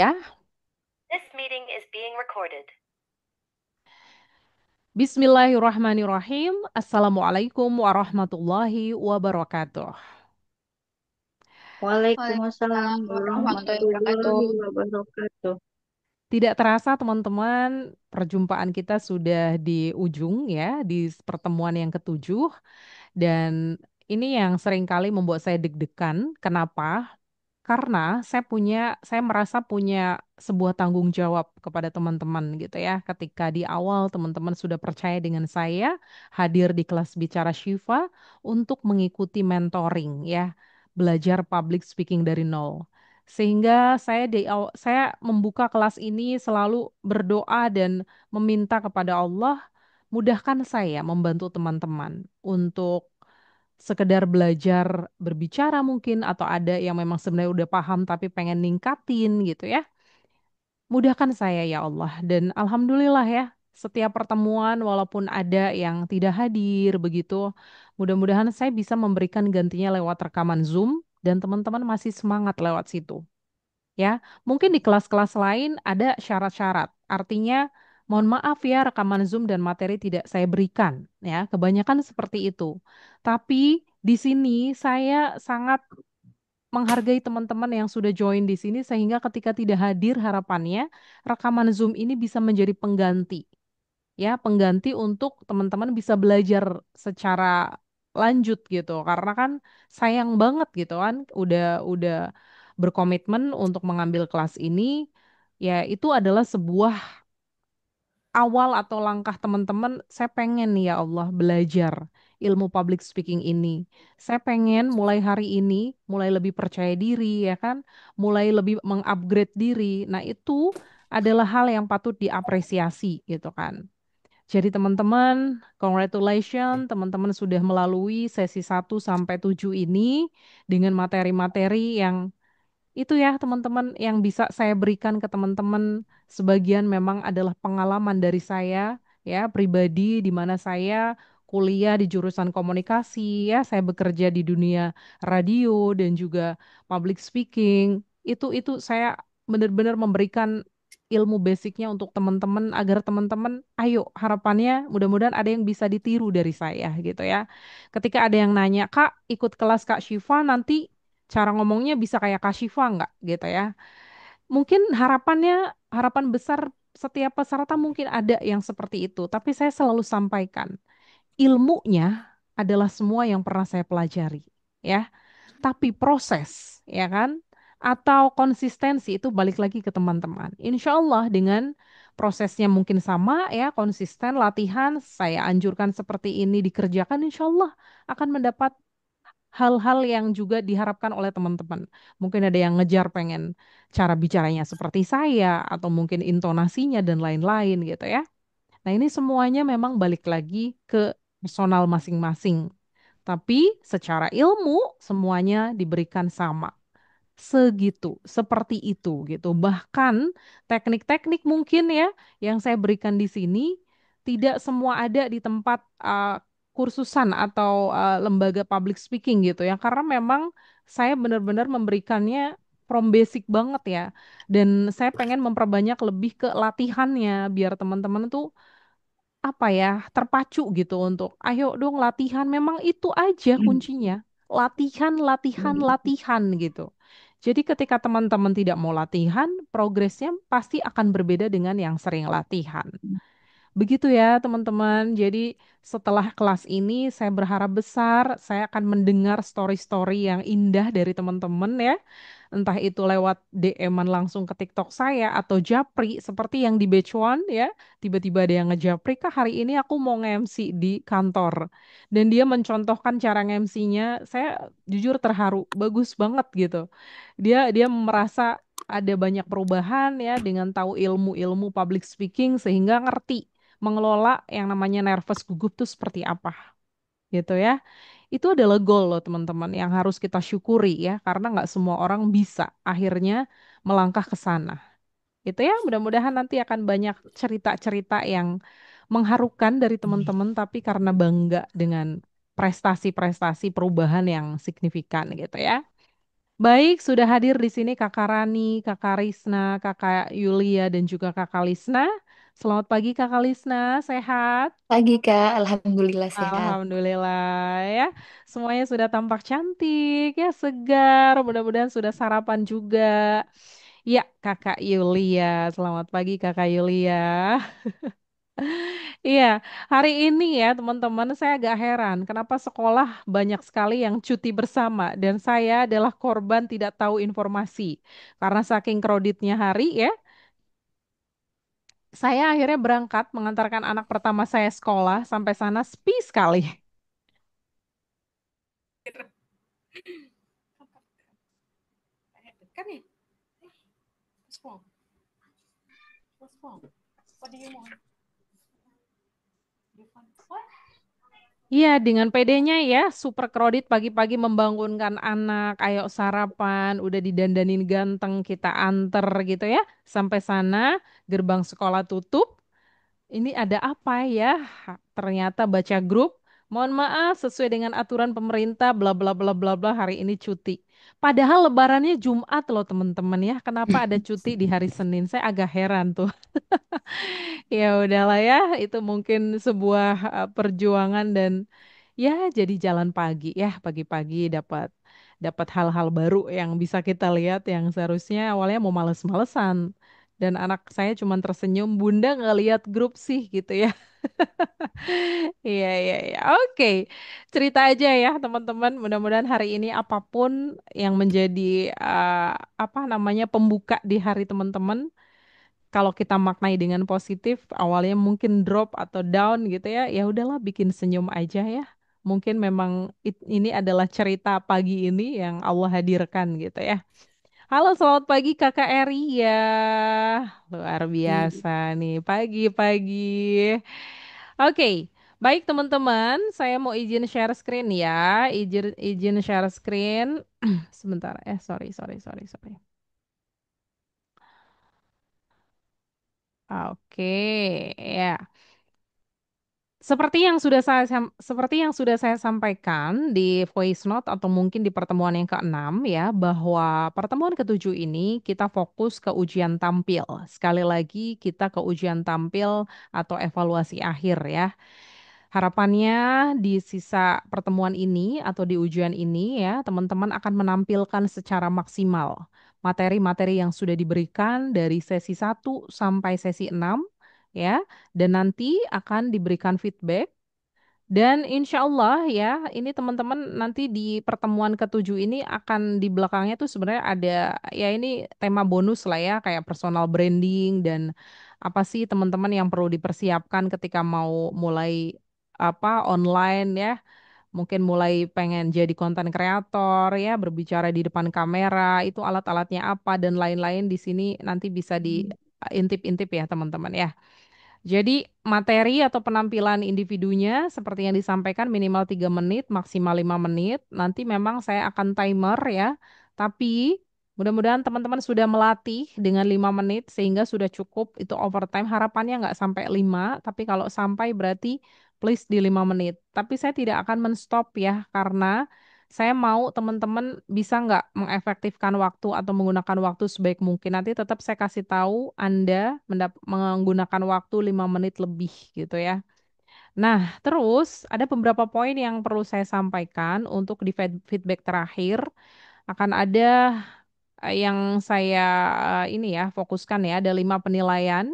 Ya, This meeting is being recorded. Bismillahirrahmanirrahim. Assalamualaikum warahmatullahi wabarakatuh. Waalaikumsalam Waalaikumsalam warahmatullahi wabarakatuh. warahmatullahi wabarakatuh. Tidak terasa teman-teman, perjumpaan kita sudah di ujung ya, di pertemuan yang ketujuh. Dan ini yang seringkali membuat saya deg-degan. Kenapa? Karena saya merasa punya sebuah tanggung jawab kepada teman-teman gitu ya. Ketika di awal teman-teman sudah percaya dengan saya, hadir di kelas bicara Syifa untuk mengikuti mentoring ya, belajar public speaking dari nol. Sehingga saya membuka kelas ini selalu berdoa dan meminta kepada Allah, mudahkan saya membantu teman-teman untuk sekedar belajar berbicara mungkin atau ada yang memang sebenarnya udah paham tapi pengen ningkatin gitu ya. Mudahkan saya ya Allah dan alhamdulillah ya setiap pertemuan walaupun ada yang tidak hadir begitu, mudah-mudahan saya bisa memberikan gantinya lewat rekaman Zoom dan teman-teman masih semangat lewat situ. Ya, mungkin di kelas-kelas lain ada syarat-syarat. Artinya, mohon maaf ya rekaman Zoom dan materi tidak saya berikan. Ya, kebanyakan seperti itu. Tapi di sini saya sangat menghargai teman-teman yang sudah join di sini sehingga ketika tidak hadir harapannya rekaman Zoom ini bisa menjadi pengganti. Ya, pengganti untuk teman-teman bisa belajar secara lanjut gitu. Karena kan sayang banget gitu kan udah berkomitmen untuk mengambil kelas ini, ya itu adalah sebuah awal atau langkah teman-teman, saya pengen nih ya Allah belajar ilmu public speaking ini. Saya pengen mulai hari ini, mulai lebih percaya diri ya kan, mulai lebih mengupgrade diri. Nah itu adalah hal yang patut diapresiasi gitu kan. Jadi teman-teman, congratulations, teman-teman sudah melalui sesi 1 sampai 7 ini dengan materi-materi yang itu ya teman-teman yang bisa saya berikan ke teman-teman sebagian memang adalah pengalaman dari saya ya pribadi di mana saya kuliah di jurusan komunikasi ya saya bekerja di dunia radio dan juga public speaking itu saya benar-benar memberikan ilmu basicnya untuk teman-teman agar teman-teman ayo harapannya mudah-mudahan ada yang bisa ditiru dari saya gitu ya ketika ada yang nanya Kak ikut kelas Kak Syifa nanti cara ngomongnya bisa kayak Kak Syifa nggak gitu ya. Mungkin harapan besar setiap peserta mungkin ada yang seperti itu, tapi saya selalu sampaikan, ilmunya adalah semua yang pernah saya pelajari, ya. Tapi proses, ya kan? Atau konsistensi itu balik lagi ke teman-teman. Insya Allah dengan prosesnya mungkin sama ya, konsisten latihan, saya anjurkan seperti ini dikerjakan, insya Allah akan mendapat hal-hal yang juga diharapkan oleh teman-teman. Mungkin ada yang ngejar pengen cara bicaranya seperti saya, atau mungkin intonasinya dan lain-lain gitu ya. Nah ini semuanya memang balik lagi ke personal masing-masing. Tapi secara ilmu semuanya diberikan sama segitu, seperti itu gitu. Bahkan teknik-teknik mungkin ya yang saya berikan di sini tidak semua ada di tempat kursusan atau lembaga public speaking gitu ya. Karena memang saya benar-benar memberikannya from basic banget ya. Dan saya pengen memperbanyak lebih ke latihannya biar teman-teman tuh apa ya, terpacu gitu untuk ayo dong latihan. Memang itu aja kuncinya. Latihan, latihan, latihan gitu. Jadi ketika teman-teman tidak mau latihan, progresnya pasti akan berbeda dengan yang sering latihan. Begitu ya teman-teman. Jadi setelah kelas ini saya berharap besar saya akan mendengar story-story yang indah dari teman-teman ya. Entah itu lewat DM-an langsung ke TikTok saya atau japri seperti yang di Batch One ya. Tiba-tiba ada yang ngejapri, Kak hari ini aku mau nge-MC di kantor. Dan dia mencontohkan cara nge-MC-nya. Saya jujur terharu, bagus banget gitu. Dia merasa ada banyak perubahan ya dengan tahu ilmu-ilmu public speaking sehingga ngerti mengelola yang namanya nervous gugup tuh seperti apa gitu ya. Itu adalah goal loh teman-teman yang harus kita syukuri ya karena nggak semua orang bisa akhirnya melangkah ke sana. Itu ya mudah-mudahan nanti akan banyak cerita-cerita yang mengharukan dari teman-teman tapi karena bangga dengan prestasi-prestasi perubahan yang signifikan gitu ya. Baik, sudah hadir di sini Kakak Rani, Kakak Risna, Kakak Yulia, dan juga Kakak Lisna. Selamat pagi Kakak Lisna, sehat? Pagi Kak, Alhamdulillah sehat. Alhamdulillah ya. Semuanya sudah tampak cantik ya, segar. Mudah-mudahan sudah sarapan juga. Ya, Kakak Yulia. Selamat pagi Kakak Yulia. Iya, hari ini ya teman-teman saya agak heran kenapa sekolah banyak sekali yang cuti bersama dan saya adalah korban tidak tahu informasi. Karena saking kreditnya hari ya, saya akhirnya berangkat mengantarkan anak pertama saya sekolah sampai sana sepi sekali. Iya, dengan pedenya ya, super kredit pagi-pagi membangunkan anak, ayo sarapan, udah didandanin ganteng, kita anter gitu ya. Sampai sana, gerbang sekolah tutup, ini ada apa ya? Ternyata baca grup, mohon maaf sesuai dengan aturan pemerintah, bla bla bla bla bla, hari ini cuti. Padahal lebarannya Jumat loh teman-teman ya, kenapa ada cuti di hari Senin? Saya agak heran tuh. Ya udahlah ya, itu mungkin sebuah perjuangan dan ya jadi jalan pagi ya, pagi-pagi dapat dapat hal-hal baru yang bisa kita lihat yang seharusnya awalnya mau males-malesan. Dan anak saya cuma tersenyum, Bunda nggak lihat grup sih gitu ya. Iya, iya, iya. Oke, cerita aja ya teman-teman. Mudah-mudahan hari ini apapun yang menjadi apa namanya pembuka di hari teman-teman, kalau kita maknai dengan positif, awalnya mungkin drop atau down gitu ya, ya udahlah bikin senyum aja ya. Mungkin memang ini adalah cerita pagi ini yang Allah hadirkan gitu ya. Halo, selamat pagi Kakak Eri ya. Luar biasa nih pagi-pagi. Oke, baik teman-teman, saya mau izin share screen ya. Izin izin share screen. Sebentar, sorry, sorry, sorry, sorry. Oke, ya. Seperti yang sudah saya sampaikan di voice note atau mungkin di pertemuan yang keenam ya, bahwa pertemuan ketujuh ini kita fokus ke ujian tampil. Sekali lagi kita ke ujian tampil atau evaluasi akhir ya. Harapannya di sisa pertemuan ini atau di ujian ini ya, teman-teman akan menampilkan secara maksimal materi-materi yang sudah diberikan dari sesi 1 sampai sesi 6 ya, dan nanti akan diberikan feedback dan insya Allah ya, ini teman-teman nanti di pertemuan ketujuh ini akan di belakangnya tuh sebenarnya ada ya ini tema bonus lah ya, kayak personal branding dan apa sih teman-teman yang perlu dipersiapkan ketika mau mulai apa online ya, mungkin mulai pengen jadi konten kreator ya, berbicara di depan kamera, itu alat-alatnya apa dan lain-lain di sini nanti bisa diintip-intip ya teman-teman ya. Jadi materi atau penampilan individunya seperti yang disampaikan minimal 3 menit, maksimal 5 menit. Nanti memang saya akan timer ya. Tapi mudah-mudahan teman-teman sudah melatih dengan 5 menit sehingga sudah cukup. Itu overtime harapannya nggak sampai 5, tapi kalau sampai berarti please di 5 menit. Tapi saya tidak akan menstop ya karena saya mau teman-teman bisa nggak mengefektifkan waktu atau menggunakan waktu sebaik mungkin. Nanti tetap saya kasih tahu Anda menggunakan waktu 5 menit lebih gitu ya. Nah, terus ada beberapa poin yang perlu saya sampaikan untuk di feedback terakhir. Akan ada yang saya ini ya fokuskan ya, ada 5 penilaian.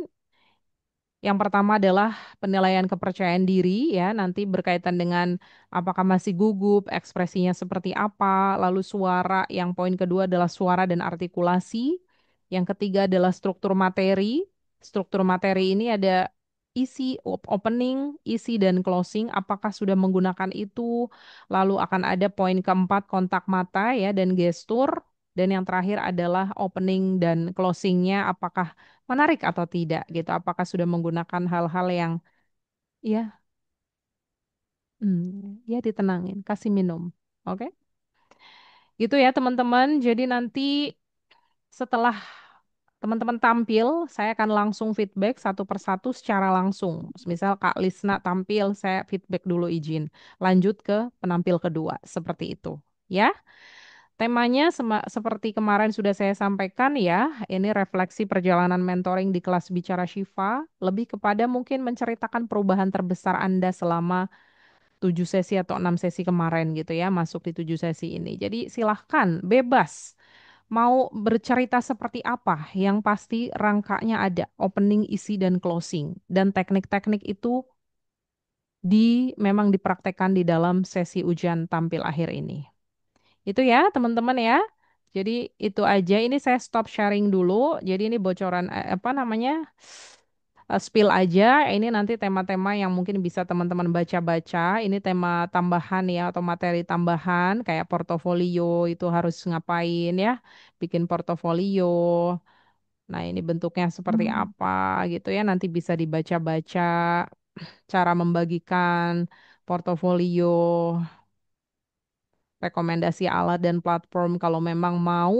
Yang pertama adalah penilaian kepercayaan diri ya, nanti berkaitan dengan apakah masih gugup, ekspresinya seperti apa, lalu suara, yang poin kedua adalah suara dan artikulasi. Yang ketiga adalah struktur materi. Struktur materi ini ada isi, opening, isi dan closing, apakah sudah menggunakan itu. Lalu akan ada poin keempat kontak mata ya dan gestur. Dan yang terakhir adalah opening dan closingnya apakah menarik atau tidak gitu. Apakah sudah menggunakan hal-hal yang ya, ya ditenangin, kasih minum. Oke? Gitu ya teman-teman. Jadi nanti setelah teman-teman tampil, saya akan langsung feedback satu persatu secara langsung. Misal Kak Lisna tampil, saya feedback dulu izin. Lanjut ke penampil kedua, seperti itu. Ya. Temanya seperti kemarin sudah saya sampaikan ya, ini refleksi perjalanan mentoring di kelas Bicara Shiva, lebih kepada mungkin menceritakan perubahan terbesar Anda selama 7 sesi atau 6 sesi kemarin gitu ya, masuk di 7 sesi ini. Jadi silahkan, bebas. Mau bercerita seperti apa, yang pasti rangkanya ada, opening, isi, dan closing. Dan teknik-teknik itu memang dipraktekkan di dalam sesi ujian tampil akhir ini. Itu ya, teman-teman ya. Jadi itu aja. Ini saya stop sharing dulu. Jadi ini bocoran apa namanya? Spill aja. Ini nanti tema-tema yang mungkin bisa teman-teman baca-baca. Ini tema tambahan ya atau materi tambahan kayak portofolio itu harus ngapain ya? Bikin portofolio. Nah, ini bentuknya seperti Hmm. apa gitu ya. Nanti bisa dibaca-baca cara membagikan portofolio, rekomendasi alat dan platform kalau memang mau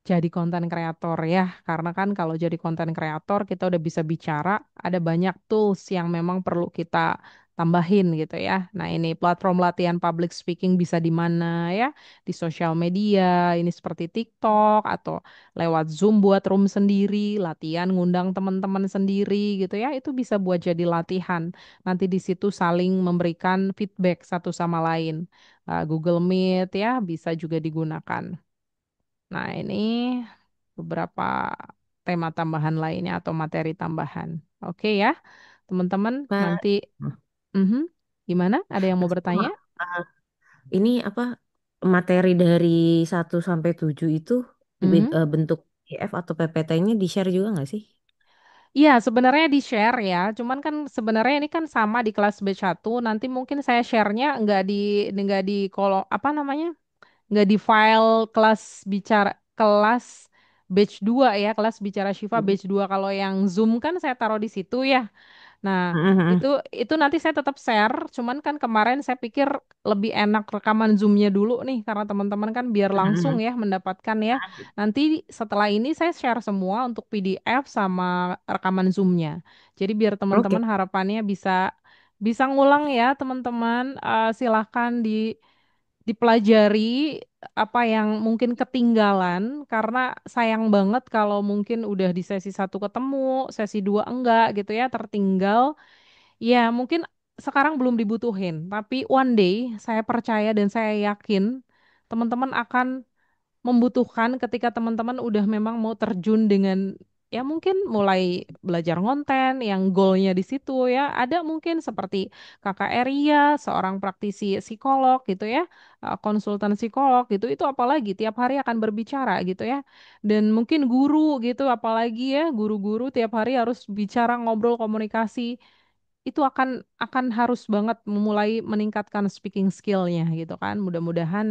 jadi konten kreator ya. Karena kan kalau jadi konten kreator kita udah bisa bicara, ada banyak tools yang memang perlu kita tambahin gitu ya. Nah, ini platform latihan public speaking bisa di mana ya? Di sosial media, ini seperti TikTok atau lewat Zoom buat room sendiri, latihan ngundang teman-teman sendiri gitu ya. Itu bisa buat jadi latihan. Nanti di situ saling memberikan feedback satu sama lain. Google Meet ya bisa juga digunakan. Nah, ini beberapa tema tambahan lainnya atau materi tambahan. Oke ya, teman-teman, Kak, nanti Mhm. Gimana? Ada yang mau bertanya? Kak, ini apa materi dari 1 sampai 7 itu Mhm. bentuk PDF atau PPT-nya di-share juga nggak sih? Iya, sebenarnya di-share ya. Cuman kan sebenarnya ini kan sama di kelas B1. Nanti mungkin saya share-nya nggak di kolom apa namanya? Nggak di file kelas bicara kelas batch 2 ya, kelas bicara Shiva Mm. batch 2. Kalau yang Zoom kan saya taruh di situ ya. Nah, Mm-mm. itu nanti saya tetap share, cuman kan kemarin saya pikir lebih enak rekaman Zoom-nya dulu nih karena teman-teman kan biar langsung Mm-mm. ya mendapatkan ya. Nanti setelah ini saya share semua untuk PDF sama rekaman Zoom-nya. Jadi biar Oke. teman-teman harapannya bisa bisa ngulang ya teman-teman. Silahkan dipelajari apa yang mungkin ketinggalan karena sayang banget kalau mungkin udah di sesi 1 ketemu, sesi 2 enggak gitu ya, tertinggal. Ya, mungkin sekarang belum dibutuhin, tapi one day saya percaya dan saya yakin teman-teman akan membutuhkan ketika teman-teman udah memang mau terjun dengan ya mungkin mulai belajar konten yang goalnya di situ ya ada mungkin seperti Kakak Eria seorang praktisi psikolog gitu ya konsultan psikolog gitu itu apalagi tiap hari akan berbicara gitu ya dan mungkin guru gitu apalagi ya guru-guru tiap hari harus bicara ngobrol komunikasi itu akan harus banget memulai meningkatkan speaking skill-nya gitu kan mudah-mudahan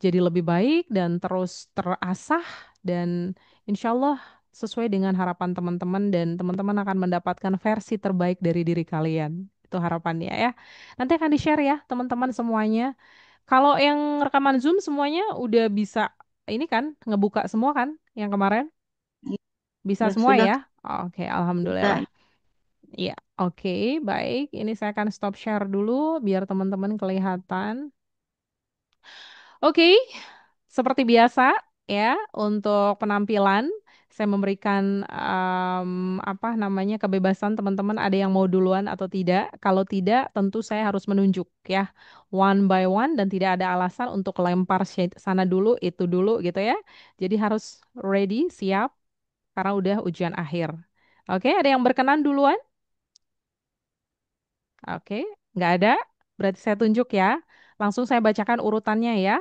jadi lebih baik dan terus terasah dan insya Allah sesuai dengan harapan teman-teman dan teman-teman akan mendapatkan versi terbaik dari diri kalian. Itu harapannya ya. Nanti akan di-share ya teman-teman semuanya. Kalau yang rekaman Zoom semuanya udah bisa ini kan ngebuka semua kan yang kemarin? Bisa Ya, semua sudah ya? Oke, alhamdulillah. kita. Iya, oke, baik. Ini saya akan stop share dulu biar teman-teman kelihatan. Oke, seperti biasa ya untuk penampilan saya memberikan apa namanya kebebasan teman-teman ada yang mau duluan atau tidak. Kalau tidak, tentu saya harus menunjuk ya one by one dan tidak ada alasan untuk lempar sana dulu itu dulu gitu ya. Jadi harus ready siap karena udah ujian akhir. Oke, ada yang berkenan duluan? Oke, nggak ada. Berarti saya tunjuk ya. Langsung saya bacakan urutannya ya.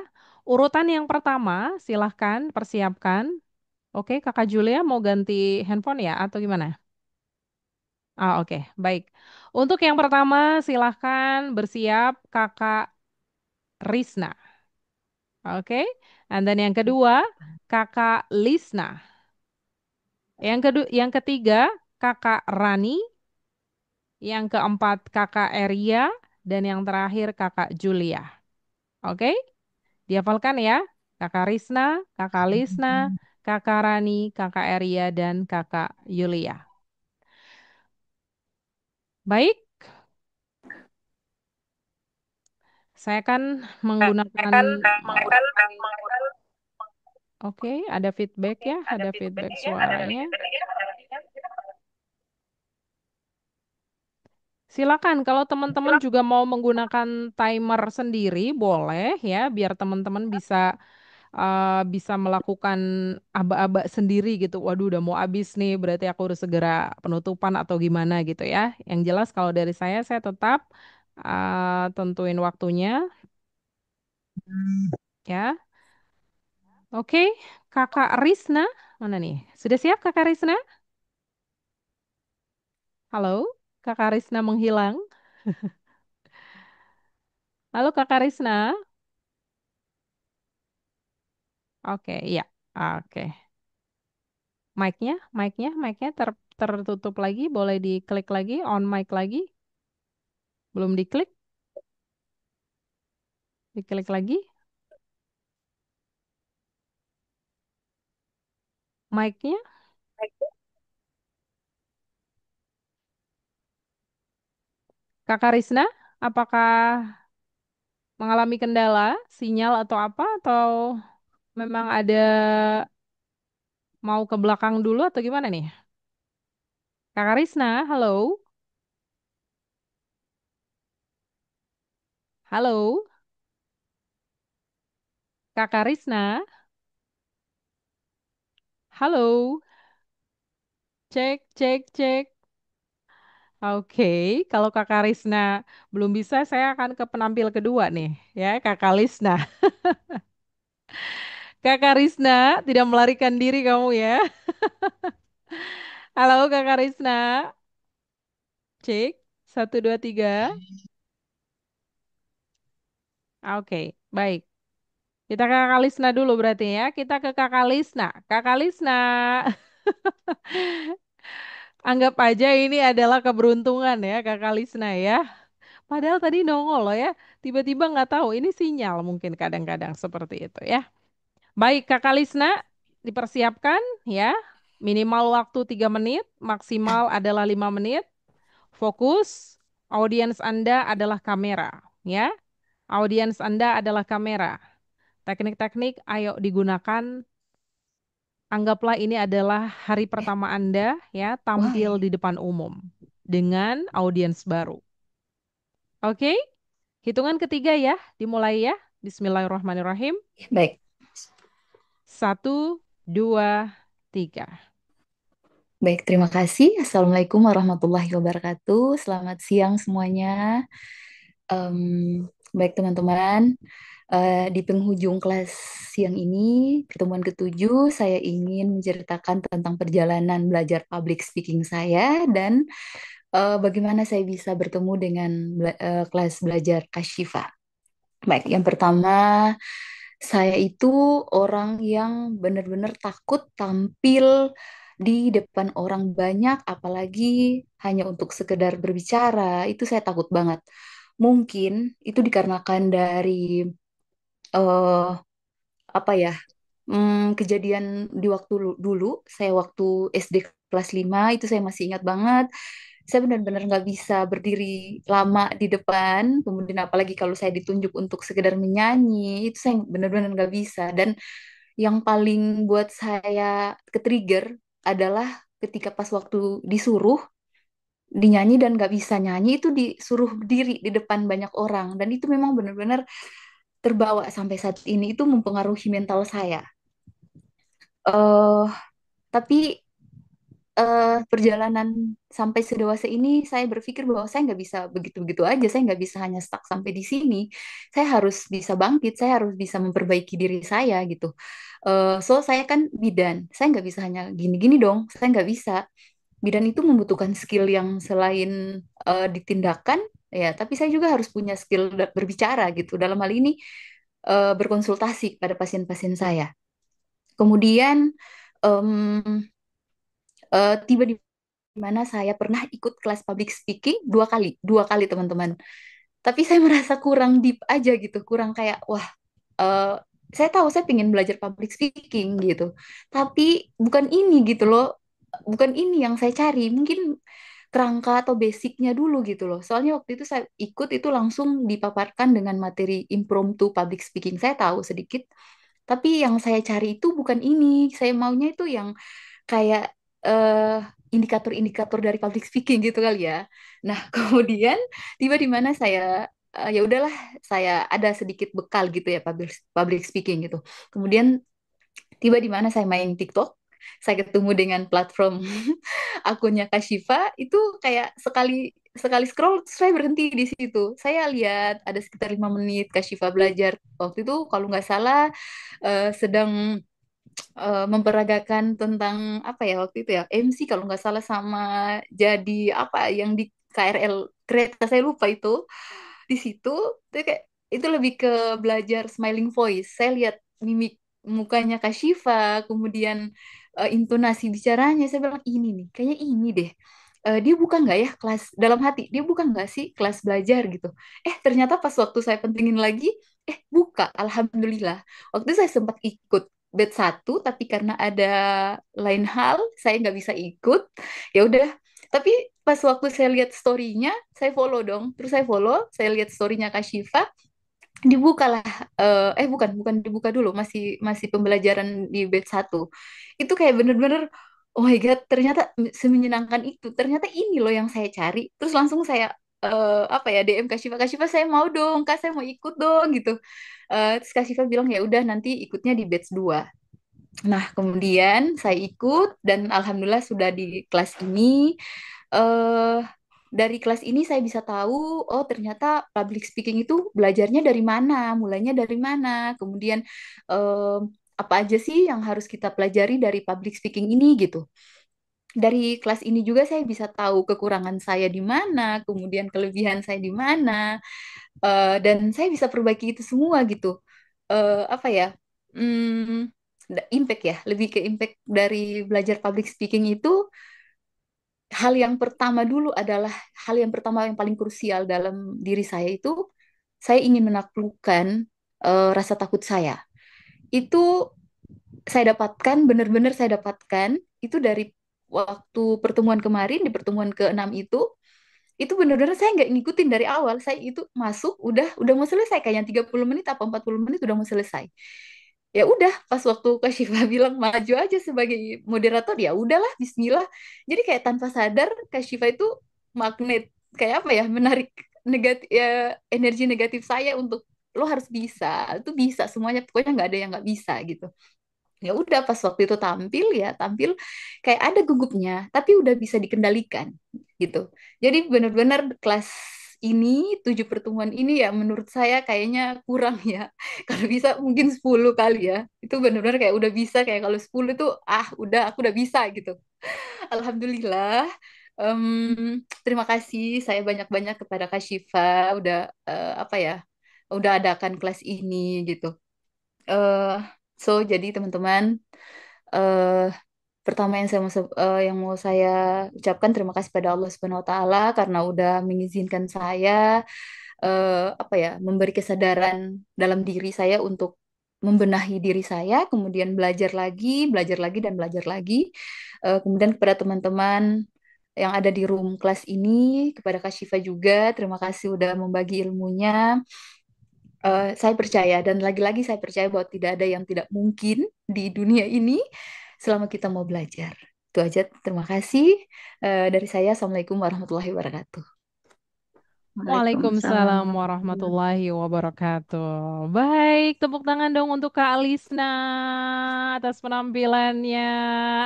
Urutan yang pertama, silahkan persiapkan. Oke, Kakak Julia mau ganti handphone ya atau gimana? Oke, baik. Untuk yang pertama, silahkan bersiap Kakak Risna. Oke, and then yang kedua, Kakak Lisna. Yang ketiga, Kakak Rani. Yang keempat, Kakak Eria. Dan yang terakhir, Kakak Julia. Oke? Dihafalkan ya. Kakak Risna, Kakak Lisna, Kakak Rani, Kakak Eria, dan Kakak Yulia. Baik, Saya kan menggunakan, oke, ada feedback ya, ada feedback suaranya. Silakan kalau teman-teman juga mau menggunakan timer sendiri, boleh ya, biar teman-teman bisa melakukan aba-aba sendiri gitu. Waduh, udah mau habis nih, berarti aku harus segera penutupan atau gimana gitu ya. Yang jelas kalau dari saya tetap tentuin waktunya ya. Oke, Kakak Risna, mana nih? Sudah siap Kakak Risna? Halo, Kakak Risna menghilang. Halo Kakak Risna. Oke, iya. Oke. Mic-nya tertutup lagi, boleh diklik lagi, on mic lagi. Belum diklik, diklik lagi. Mic-nya, Kakak Risna, apakah mengalami kendala, sinyal atau apa? Atau memang ada mau ke belakang dulu atau gimana nih? Kakak Risna, halo? Halo? Kakak Risna, halo? Cek, cek, cek. Oke, kalau Kakak Risna belum bisa, saya akan ke penampil kedua nih, ya, Kakak Risna. Kakak Risna, tidak melarikan diri kamu ya. Halo Kakak Risna, cek, satu, dua, tiga. Oke, baik. Kita ke Kakak Lisna dulu berarti ya. Kita ke Kakak Lisna. Kakak Lisna, anggap aja ini adalah keberuntungan ya Kakak Lisna ya. Padahal tadi nongol loh ya. Tiba-tiba nggak tahu ini sinyal mungkin kadang-kadang seperti itu ya. Baik Kakak Lisna, dipersiapkan ya. Minimal waktu 3 menit, maksimal adalah 5 menit. Fokus, audiens Anda adalah kamera ya. Audiens Anda adalah kamera. Teknik-teknik ayo digunakan. Anggaplah ini adalah hari pertama Anda ya tampil Why? di depan umum dengan audiens baru. Oke? Hitungan ketiga ya, dimulai ya. Bismillahirrahmanirrahim. Baik, Satu, dua, tiga. baik. Terima kasih. Assalamualaikum warahmatullahi wabarakatuh. Selamat siang semuanya. Baik teman-teman, di penghujung kelas siang ini, pertemuan ketujuh, saya ingin menceritakan tentang perjalanan belajar public speaking saya dan bagaimana saya bisa bertemu dengan kelas belajar Kashifa. Baik, yang pertama, saya itu orang yang benar-benar takut tampil di depan orang banyak, apalagi hanya untuk sekedar berbicara. Itu saya takut banget. Mungkin itu dikarenakan dari eh, apa ya? Kejadian di waktu dulu, saya waktu SD kelas 5 itu saya masih ingat banget. Saya benar-benar nggak bisa berdiri lama di depan, kemudian apalagi kalau saya ditunjuk untuk sekedar menyanyi, itu saya benar-benar nggak bisa. Dan yang paling buat saya ke-trigger adalah ketika pas waktu disuruh dinyanyi dan nggak bisa nyanyi, itu disuruh berdiri di depan banyak orang. Dan itu memang benar-benar terbawa sampai saat ini, itu mempengaruhi mental saya. eh tapi perjalanan sampai sedewasa ini saya berpikir bahwa saya nggak bisa begitu-begitu aja, saya nggak bisa hanya stuck sampai di sini, saya harus bisa bangkit, saya harus bisa memperbaiki diri saya gitu. So saya kan bidan, saya nggak bisa hanya gini-gini dong, saya nggak bisa. Bidan itu membutuhkan skill yang selain ditindakan ya, tapi saya juga harus punya skill berbicara gitu, dalam hal ini berkonsultasi pada pasien-pasien saya. Kemudian em, tiba di mana saya pernah ikut kelas public speaking dua kali teman-teman. Tapi saya merasa kurang deep aja gitu, kurang kayak wah, eh, saya tahu saya pengen belajar public speaking gitu, tapi bukan ini gitu loh, bukan ini yang saya cari. Mungkin kerangka atau basicnya dulu gitu loh. Soalnya waktu itu saya ikut itu langsung dipaparkan dengan materi impromptu public speaking. Saya tahu sedikit, tapi yang saya cari itu bukan ini. Saya maunya itu yang kayak eh, indikator-indikator dari public speaking gitu kali ya. Nah, kemudian tiba di mana saya ya udahlah, saya ada sedikit bekal gitu ya public public speaking gitu. Kemudian tiba di mana saya main TikTok, saya ketemu dengan platform akunnya Kashifa itu kayak sekali sekali scroll saya berhenti di situ. Saya lihat ada sekitar 5 menit Kashifa belajar. Waktu itu kalau nggak salah sedang memperagakan tentang apa ya waktu itu ya MC kalau nggak salah sama jadi apa yang di KRL kereta saya lupa itu di situ itu kayak itu lebih ke belajar smiling voice. Saya lihat mimik mukanya Kak Shiva, kemudian intonasi bicaranya, saya bilang ini nih, kayaknya ini deh. Dia buka nggak ya kelas dalam hati? Dia buka nggak sih kelas belajar gitu? Ternyata pas waktu saya pentingin lagi, buka. Alhamdulillah. Waktu itu saya sempat ikut batch 1, tapi karena ada lain hal, saya nggak bisa ikut. Ya udah, tapi pas waktu saya lihat story-nya, saya follow dong. Terus saya follow, saya lihat story-nya Kak Shiva, dibukalah bukan bukan dibuka dulu, masih masih pembelajaran di batch 1. Itu kayak bener-bener oh my God, ternyata semenyenangkan itu. Ternyata ini loh yang saya cari. Terus langsung saya apa ya DM Kak Shiva, Kak Shiva saya mau dong, Kak saya mau ikut dong gitu. Terus Kak Shiva bilang ya udah nanti ikutnya di batch 2. Nah, kemudian saya ikut dan alhamdulillah sudah di kelas ini. eh dari kelas ini saya bisa tahu, oh ternyata public speaking itu belajarnya dari mana, mulainya dari mana, kemudian eh, apa aja sih yang harus kita pelajari dari public speaking ini gitu. Dari kelas ini juga saya bisa tahu kekurangan saya di mana, kemudian kelebihan saya di mana, dan saya bisa perbaiki itu semua gitu. Apa ya? Hmm, impact ya, lebih ke impact dari belajar public speaking itu hal yang pertama dulu adalah hal yang pertama yang paling krusial dalam diri saya itu saya ingin menaklukkan rasa takut saya. Itu saya dapatkan, benar-benar saya dapatkan itu dari waktu pertemuan kemarin di pertemuan ke-6 itu benar-benar saya nggak ngikutin dari awal. Saya itu masuk udah mau selesai kayaknya 30 menit apa 40 menit udah mau selesai. Ya udah pas waktu Kak Syifa bilang maju aja sebagai moderator ya udahlah bismillah. Jadi kayak tanpa sadar Kak Syifa itu magnet kayak apa ya menarik negatif ya, energi negatif saya untuk lo harus bisa itu bisa semuanya pokoknya nggak ada yang nggak bisa gitu. Ya udah pas waktu itu tampil ya tampil kayak ada gugupnya tapi udah bisa dikendalikan gitu. Jadi benar-benar kelas ini 7 pertemuan ini ya menurut saya kayaknya kurang ya. Kalau bisa mungkin 10 kali ya. Itu benar-benar kayak udah bisa kayak kalau 10 itu udah aku udah bisa gitu. Alhamdulillah. Em, terima kasih saya banyak-banyak kepada Kak Syifa udah apa ya udah adakan kelas ini gitu. eh jadi teman-teman, eh pertama yang yang mau saya ucapkan terima kasih pada Allah Subhanahu Wa Taala karena udah mengizinkan saya apa ya memberi kesadaran dalam diri saya untuk membenahi diri saya, kemudian belajar lagi dan belajar lagi. Kemudian kepada teman-teman yang ada di room kelas ini, kepada Kak Syifa juga, terima kasih udah membagi ilmunya. Saya percaya dan lagi-lagi saya percaya bahwa tidak ada yang tidak mungkin di dunia ini selama kita mau belajar. Itu aja. Terima kasih dari saya. Assalamualaikum warahmatullahi wabarakatuh. Waalaikumsalam Waalaikumsalam warahmatullahi wabarakatuh. Baik, tepuk tangan dong untuk Kak Alisna atas penampilannya.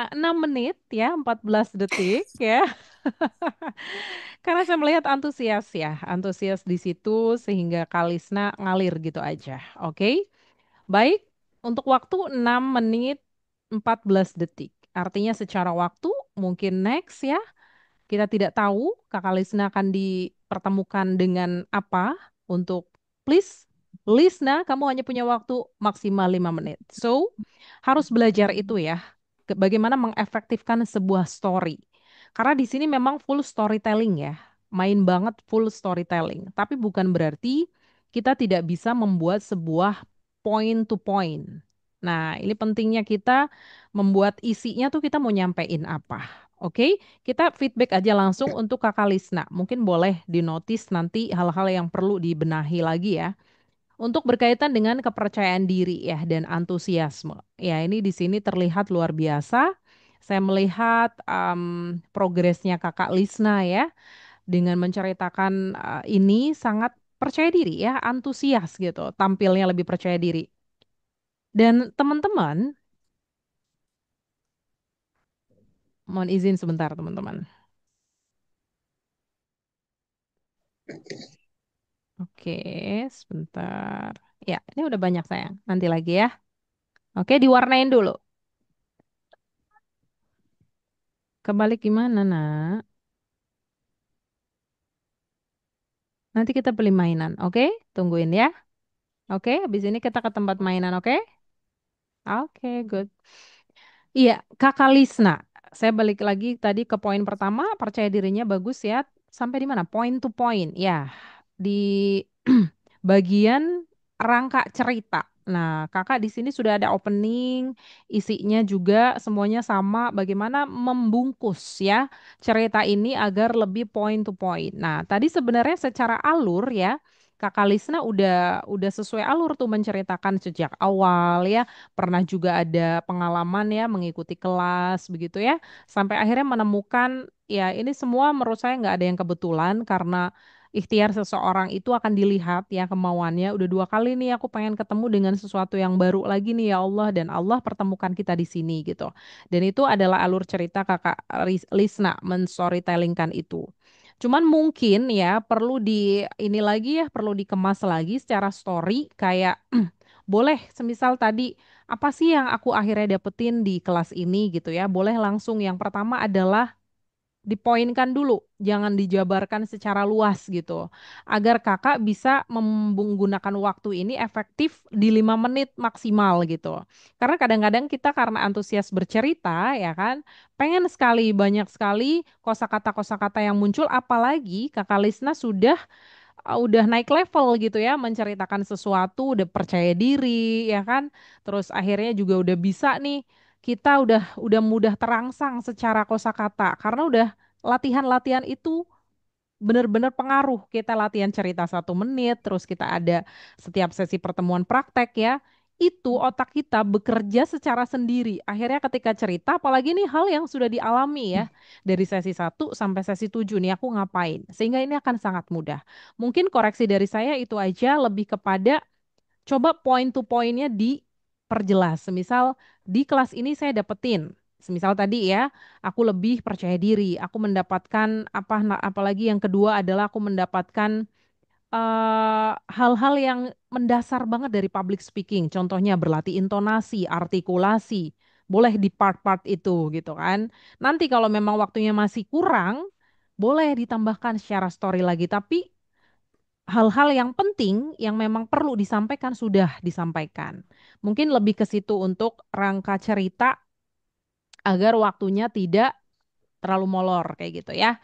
6 menit ya, 14 detik ya. Karena saya melihat antusias ya, antusias di situ sehingga Kak Alisna ngalir gitu aja. Oke. Baik, untuk waktu 6 menit 14 detik. Artinya secara waktu mungkin next ya. Kita tidak tahu Kakak Lisna akan dipertemukan dengan apa untuk please Lisna, kamu hanya punya waktu maksimal 5 menit. So, harus belajar itu ya. Bagaimana mengefektifkan sebuah story. Karena di sini memang full storytelling ya. Main banget full storytelling. Tapi bukan berarti kita tidak bisa membuat sebuah point to point. Nah, ini pentingnya kita membuat isinya tuh kita mau nyampein apa. Oke, kita feedback aja langsung untuk Kakak Lisna. Mungkin boleh dinotis nanti hal-hal yang perlu dibenahi lagi ya. Untuk berkaitan dengan kepercayaan diri ya dan antusiasme. Ya, ini di sini terlihat luar biasa. Saya melihat progresnya Kakak Lisna ya dengan menceritakan ini sangat percaya diri ya, antusias gitu, tampilnya lebih percaya diri. Dan teman-teman, mohon izin sebentar teman-teman. Oke, sebentar. Ya, ini udah banyak sayang. Nanti lagi ya. Oke, diwarnain dulu. Kebalik gimana, nak? Nanti kita beli mainan, oke? Tungguin ya. Oke, habis ini kita ke tempat mainan, oke? Oke, good. Iya, Kakak Lisna. Saya balik lagi tadi ke poin pertama, percaya dirinya bagus ya. Sampai di mana? Point to point. Ya, di bagian rangka cerita. Nah, Kakak di sini sudah ada opening, isinya juga semuanya sama bagaimana membungkus ya cerita ini agar lebih point to point. Nah, tadi sebenarnya secara alur ya Kakak Lisna udah sesuai alur tuh menceritakan sejak awal ya, pernah juga ada pengalaman ya mengikuti kelas begitu ya, sampai akhirnya menemukan ya ini semua menurut saya nggak ada yang kebetulan karena ikhtiar seseorang itu akan dilihat ya kemauannya. Udah 2 kali nih aku pengen ketemu dengan sesuatu yang baru lagi nih ya Allah dan Allah pertemukan kita di sini gitu. Dan itu adalah alur cerita Kakak Lisna men-storytellingkan itu. Cuman mungkin ya perlu di ini lagi ya perlu dikemas lagi secara story kayak boleh semisal tadi apa sih yang aku akhirnya dapetin di kelas ini gitu ya. Boleh langsung yang pertama adalah dipoinkan dulu, jangan dijabarkan secara luas gitu. Agar kakak bisa menggunakan waktu ini efektif di 5 menit maksimal gitu. Karena kadang-kadang kita karena antusias bercerita ya kan, pengen sekali banyak sekali kosakata-kosakata yang muncul apalagi Kakak Lisna udah naik level gitu ya menceritakan sesuatu udah percaya diri ya kan terus akhirnya juga udah bisa nih kita udah mudah terangsang secara kosakata karena udah latihan-latihan itu benar-benar pengaruh kita latihan cerita 1 menit terus kita ada setiap sesi pertemuan praktek ya itu otak kita bekerja secara sendiri akhirnya ketika cerita apalagi nih hal yang sudah dialami ya dari sesi 1 sampai sesi 7 nih aku ngapain sehingga ini akan sangat mudah mungkin koreksi dari saya itu aja lebih kepada coba point to pointnya diperjelas semisal di kelas ini saya dapetin semisal tadi ya aku lebih percaya diri aku mendapatkan apa apalagi yang kedua adalah aku mendapatkan hal-hal yang mendasar banget dari public speaking. Contohnya berlatih intonasi, artikulasi. Boleh di part-part itu gitu kan. Nanti kalau memang waktunya masih kurang, boleh ditambahkan secara story lagi. Tapi hal-hal yang penting yang memang perlu disampaikan sudah disampaikan. Mungkin lebih ke situ untuk rangka cerita agar waktunya tidak terlalu molor kayak gitu ya.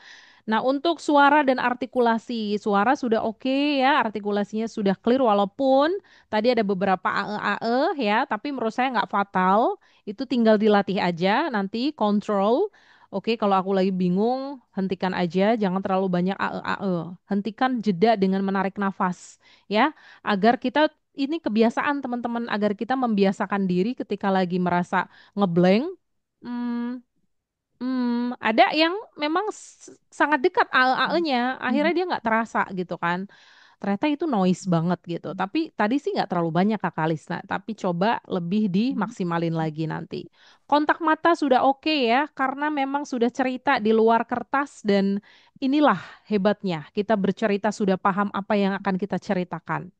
Nah, untuk suara dan artikulasi, suara sudah oke ya, artikulasinya sudah clear walaupun tadi ada beberapa ae ya, tapi menurut saya nggak fatal. Itu tinggal dilatih aja nanti kontrol. Oke, kalau aku lagi bingung, hentikan aja, jangan terlalu banyak ae. Hentikan jeda dengan menarik nafas ya, agar kita ini kebiasaan teman-teman, agar kita membiasakan diri ketika lagi merasa ngeblank. Hmm, ada yang memang sangat dekat AE-nya, akhirnya dia nggak terasa gitu kan. Ternyata itu noise banget gitu. Tapi tadi sih nggak terlalu banyak Kak Kalisna, tapi coba lebih dimaksimalin lagi nanti. Kontak mata sudah oke ya, karena memang sudah cerita di luar kertas dan inilah hebatnya. Kita bercerita sudah paham apa yang akan kita ceritakan.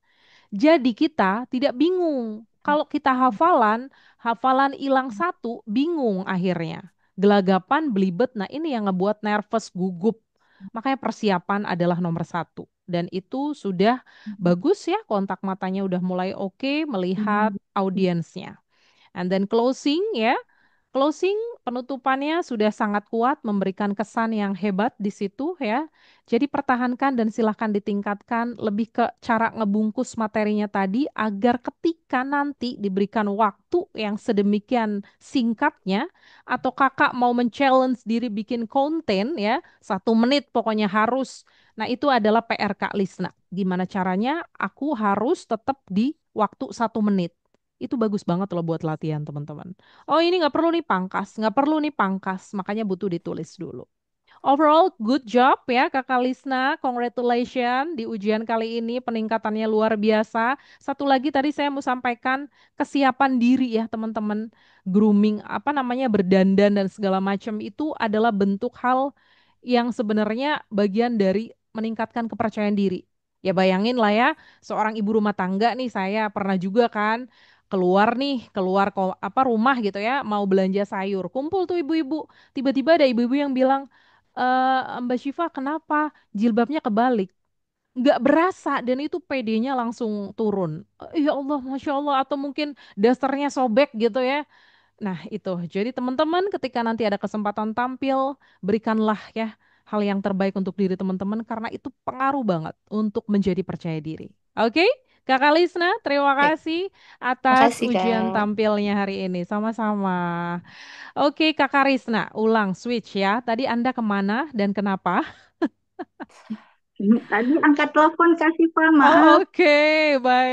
Jadi kita tidak bingung. Kalau kita hafalan, hafalan hilang satu, bingung akhirnya. Gelagapan, belibet, nah ini yang ngebuat nervous, gugup. Makanya persiapan adalah nomor satu. Dan itu sudah bagus ya, kontak matanya udah mulai oke, melihat audiensnya. And then closing ya, Closing penutupannya sudah sangat kuat, memberikan kesan yang hebat di situ ya. Jadi pertahankan dan silahkan ditingkatkan lebih ke cara ngebungkus materinya tadi agar ketika nanti diberikan waktu yang sedemikian singkatnya atau kakak mau men-challenge diri bikin konten ya, 1 menit pokoknya harus. Nah itu adalah PR Kak Lisna. Gimana caranya? Aku harus tetap di waktu 1 menit. Itu bagus banget loh buat latihan teman-teman. Oh ini nggak perlu nih pangkas, nggak perlu nih pangkas, makanya butuh ditulis dulu. Overall, good job ya Kakak Lisna. Congratulations di ujian kali ini peningkatannya luar biasa. Satu lagi tadi saya mau sampaikan kesiapan diri ya teman-teman. Grooming, apa namanya berdandan dan segala macam itu adalah bentuk hal yang sebenarnya bagian dari meningkatkan kepercayaan diri. Ya bayangin lah ya, seorang ibu rumah tangga nih saya pernah juga kan keluar nih, keluar apa rumah gitu ya, mau belanja sayur. Kumpul tuh ibu-ibu. Tiba-tiba ada ibu-ibu yang bilang, Mbak Syifa kenapa jilbabnya kebalik? Nggak berasa dan itu PD-nya langsung turun. Ya Allah, Masya Allah. Atau mungkin dasternya sobek gitu ya. Nah itu, jadi teman-teman ketika nanti ada kesempatan tampil, berikanlah ya hal yang terbaik untuk diri teman-teman karena itu pengaruh banget untuk menjadi percaya diri. Oke? Kakak Lisna, terima Oke, kasih atas makasih ujian Kak. tampilnya hari ini. Sama-sama. Oke, Kakak Risna, ulang switch ya. Tadi Anda kemana dan kenapa? Tadi angkat telepon Kak Siva, Oh, maaf. oke,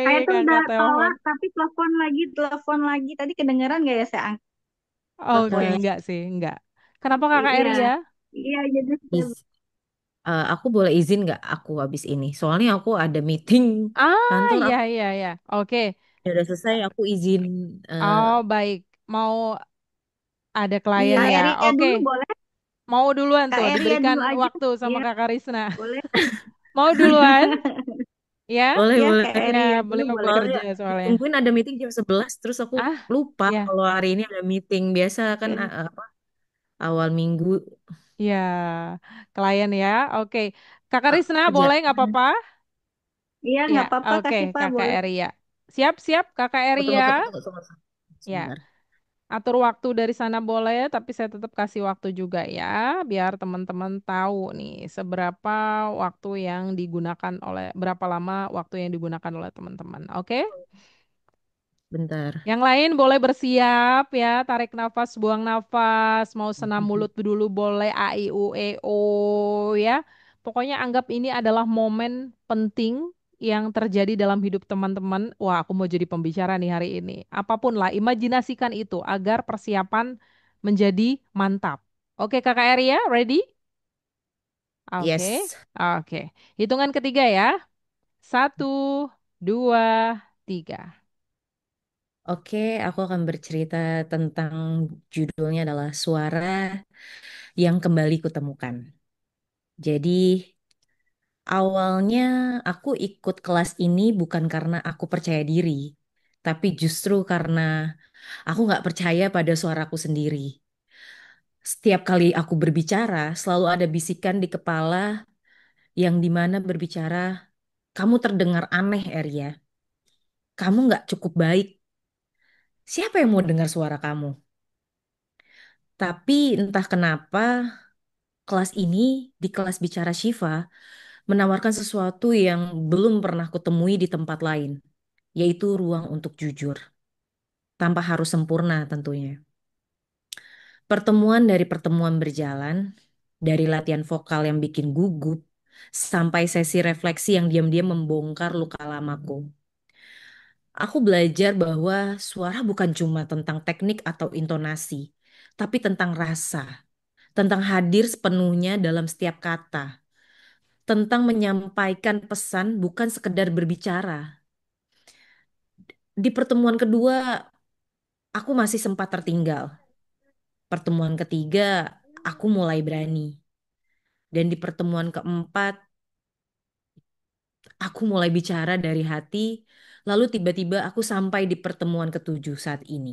Saya baik, tuh udah angkat telepon. tolak, tapi telepon lagi, telepon lagi. Tadi kedengeran nggak ya saya angkat Oke, teleponnya? Eh, enggak sih, enggak. Kenapa Kakak Iya, Eria? iya jadi saya iz- aku boleh izin nggak aku habis ini? Soalnya aku ada meeting Ah, kantor, iya, aku iya, iya. Oke. udah selesai, aku izin. eh, Oh, baik. Mau ada klien Kak iya, ya. Eria Oke. dulu boleh? Mau duluan Kak tuh, Eria diberikan dulu aja. waktu sama Iya, Kakak Risna. boleh. Mau duluan? Ya? boleh, Iya, boleh. Kak Ya, Eria dulu beliau boleh. Soalnya bekerja soalnya. ditungguin ada meeting jam 11, terus aku Ah, lupa ya. kalau hari ini ada meeting. Biasa kan Oke. apa, awal minggu. Ya, klien ya. Oke. Kakak Ah, Risna kerja. boleh nggak apa-apa? Iya, Ya, nggak apa-apa Kak oke, Siva, Kakak boleh. Eria. Siap-siap, Kakak Oh, tunggu, Eria. tunggu, tunggu, tunggu. Ya, Sebentar. atur waktu dari sana boleh, tapi saya tetap kasih waktu juga ya, biar teman-teman tahu nih seberapa waktu yang digunakan oleh, berapa lama waktu yang digunakan oleh teman-teman. Oke? Bentar. Yang lain boleh bersiap ya, tarik nafas, buang nafas, mau senam mulut dulu boleh A I U E O ya. Pokoknya anggap ini adalah momen penting yang terjadi dalam hidup teman-teman. Wah, aku mau jadi pembicara nih hari ini. Apapun lah, imajinasikan itu agar persiapan menjadi mantap. Oke, Kakak Eria, ready? Oke, Yes. oke. Hitungan ketiga ya. 1, 2, 3. Oke, aku akan bercerita tentang judulnya adalah Suara yang Kembali Kutemukan. Jadi, awalnya aku ikut kelas ini bukan karena aku percaya diri, tapi justru karena aku nggak percaya pada suaraku sendiri. Setiap kali aku berbicara, selalu ada bisikan di kepala yang dimana berbicara, kamu terdengar aneh, Eria. Kamu nggak cukup baik. Siapa yang mau dengar suara kamu? Tapi entah kenapa kelas ini, di kelas bicara Shiva, menawarkan sesuatu yang belum pernah kutemui di tempat lain, yaitu ruang untuk jujur, tanpa harus sempurna tentunya. Pertemuan dari pertemuan berjalan, dari latihan vokal yang bikin gugup, sampai sesi refleksi yang diam-diam membongkar luka lamaku. Aku belajar bahwa suara bukan cuma tentang teknik atau intonasi, tapi tentang rasa, tentang hadir sepenuhnya dalam setiap kata, tentang menyampaikan pesan bukan sekedar berbicara. Di pertemuan kedua, aku masih sempat tertinggal. Pertemuan ketiga, aku mulai berani. Dan di pertemuan keempat, aku mulai bicara dari hati, lalu tiba-tiba aku sampai di pertemuan ketujuh saat ini.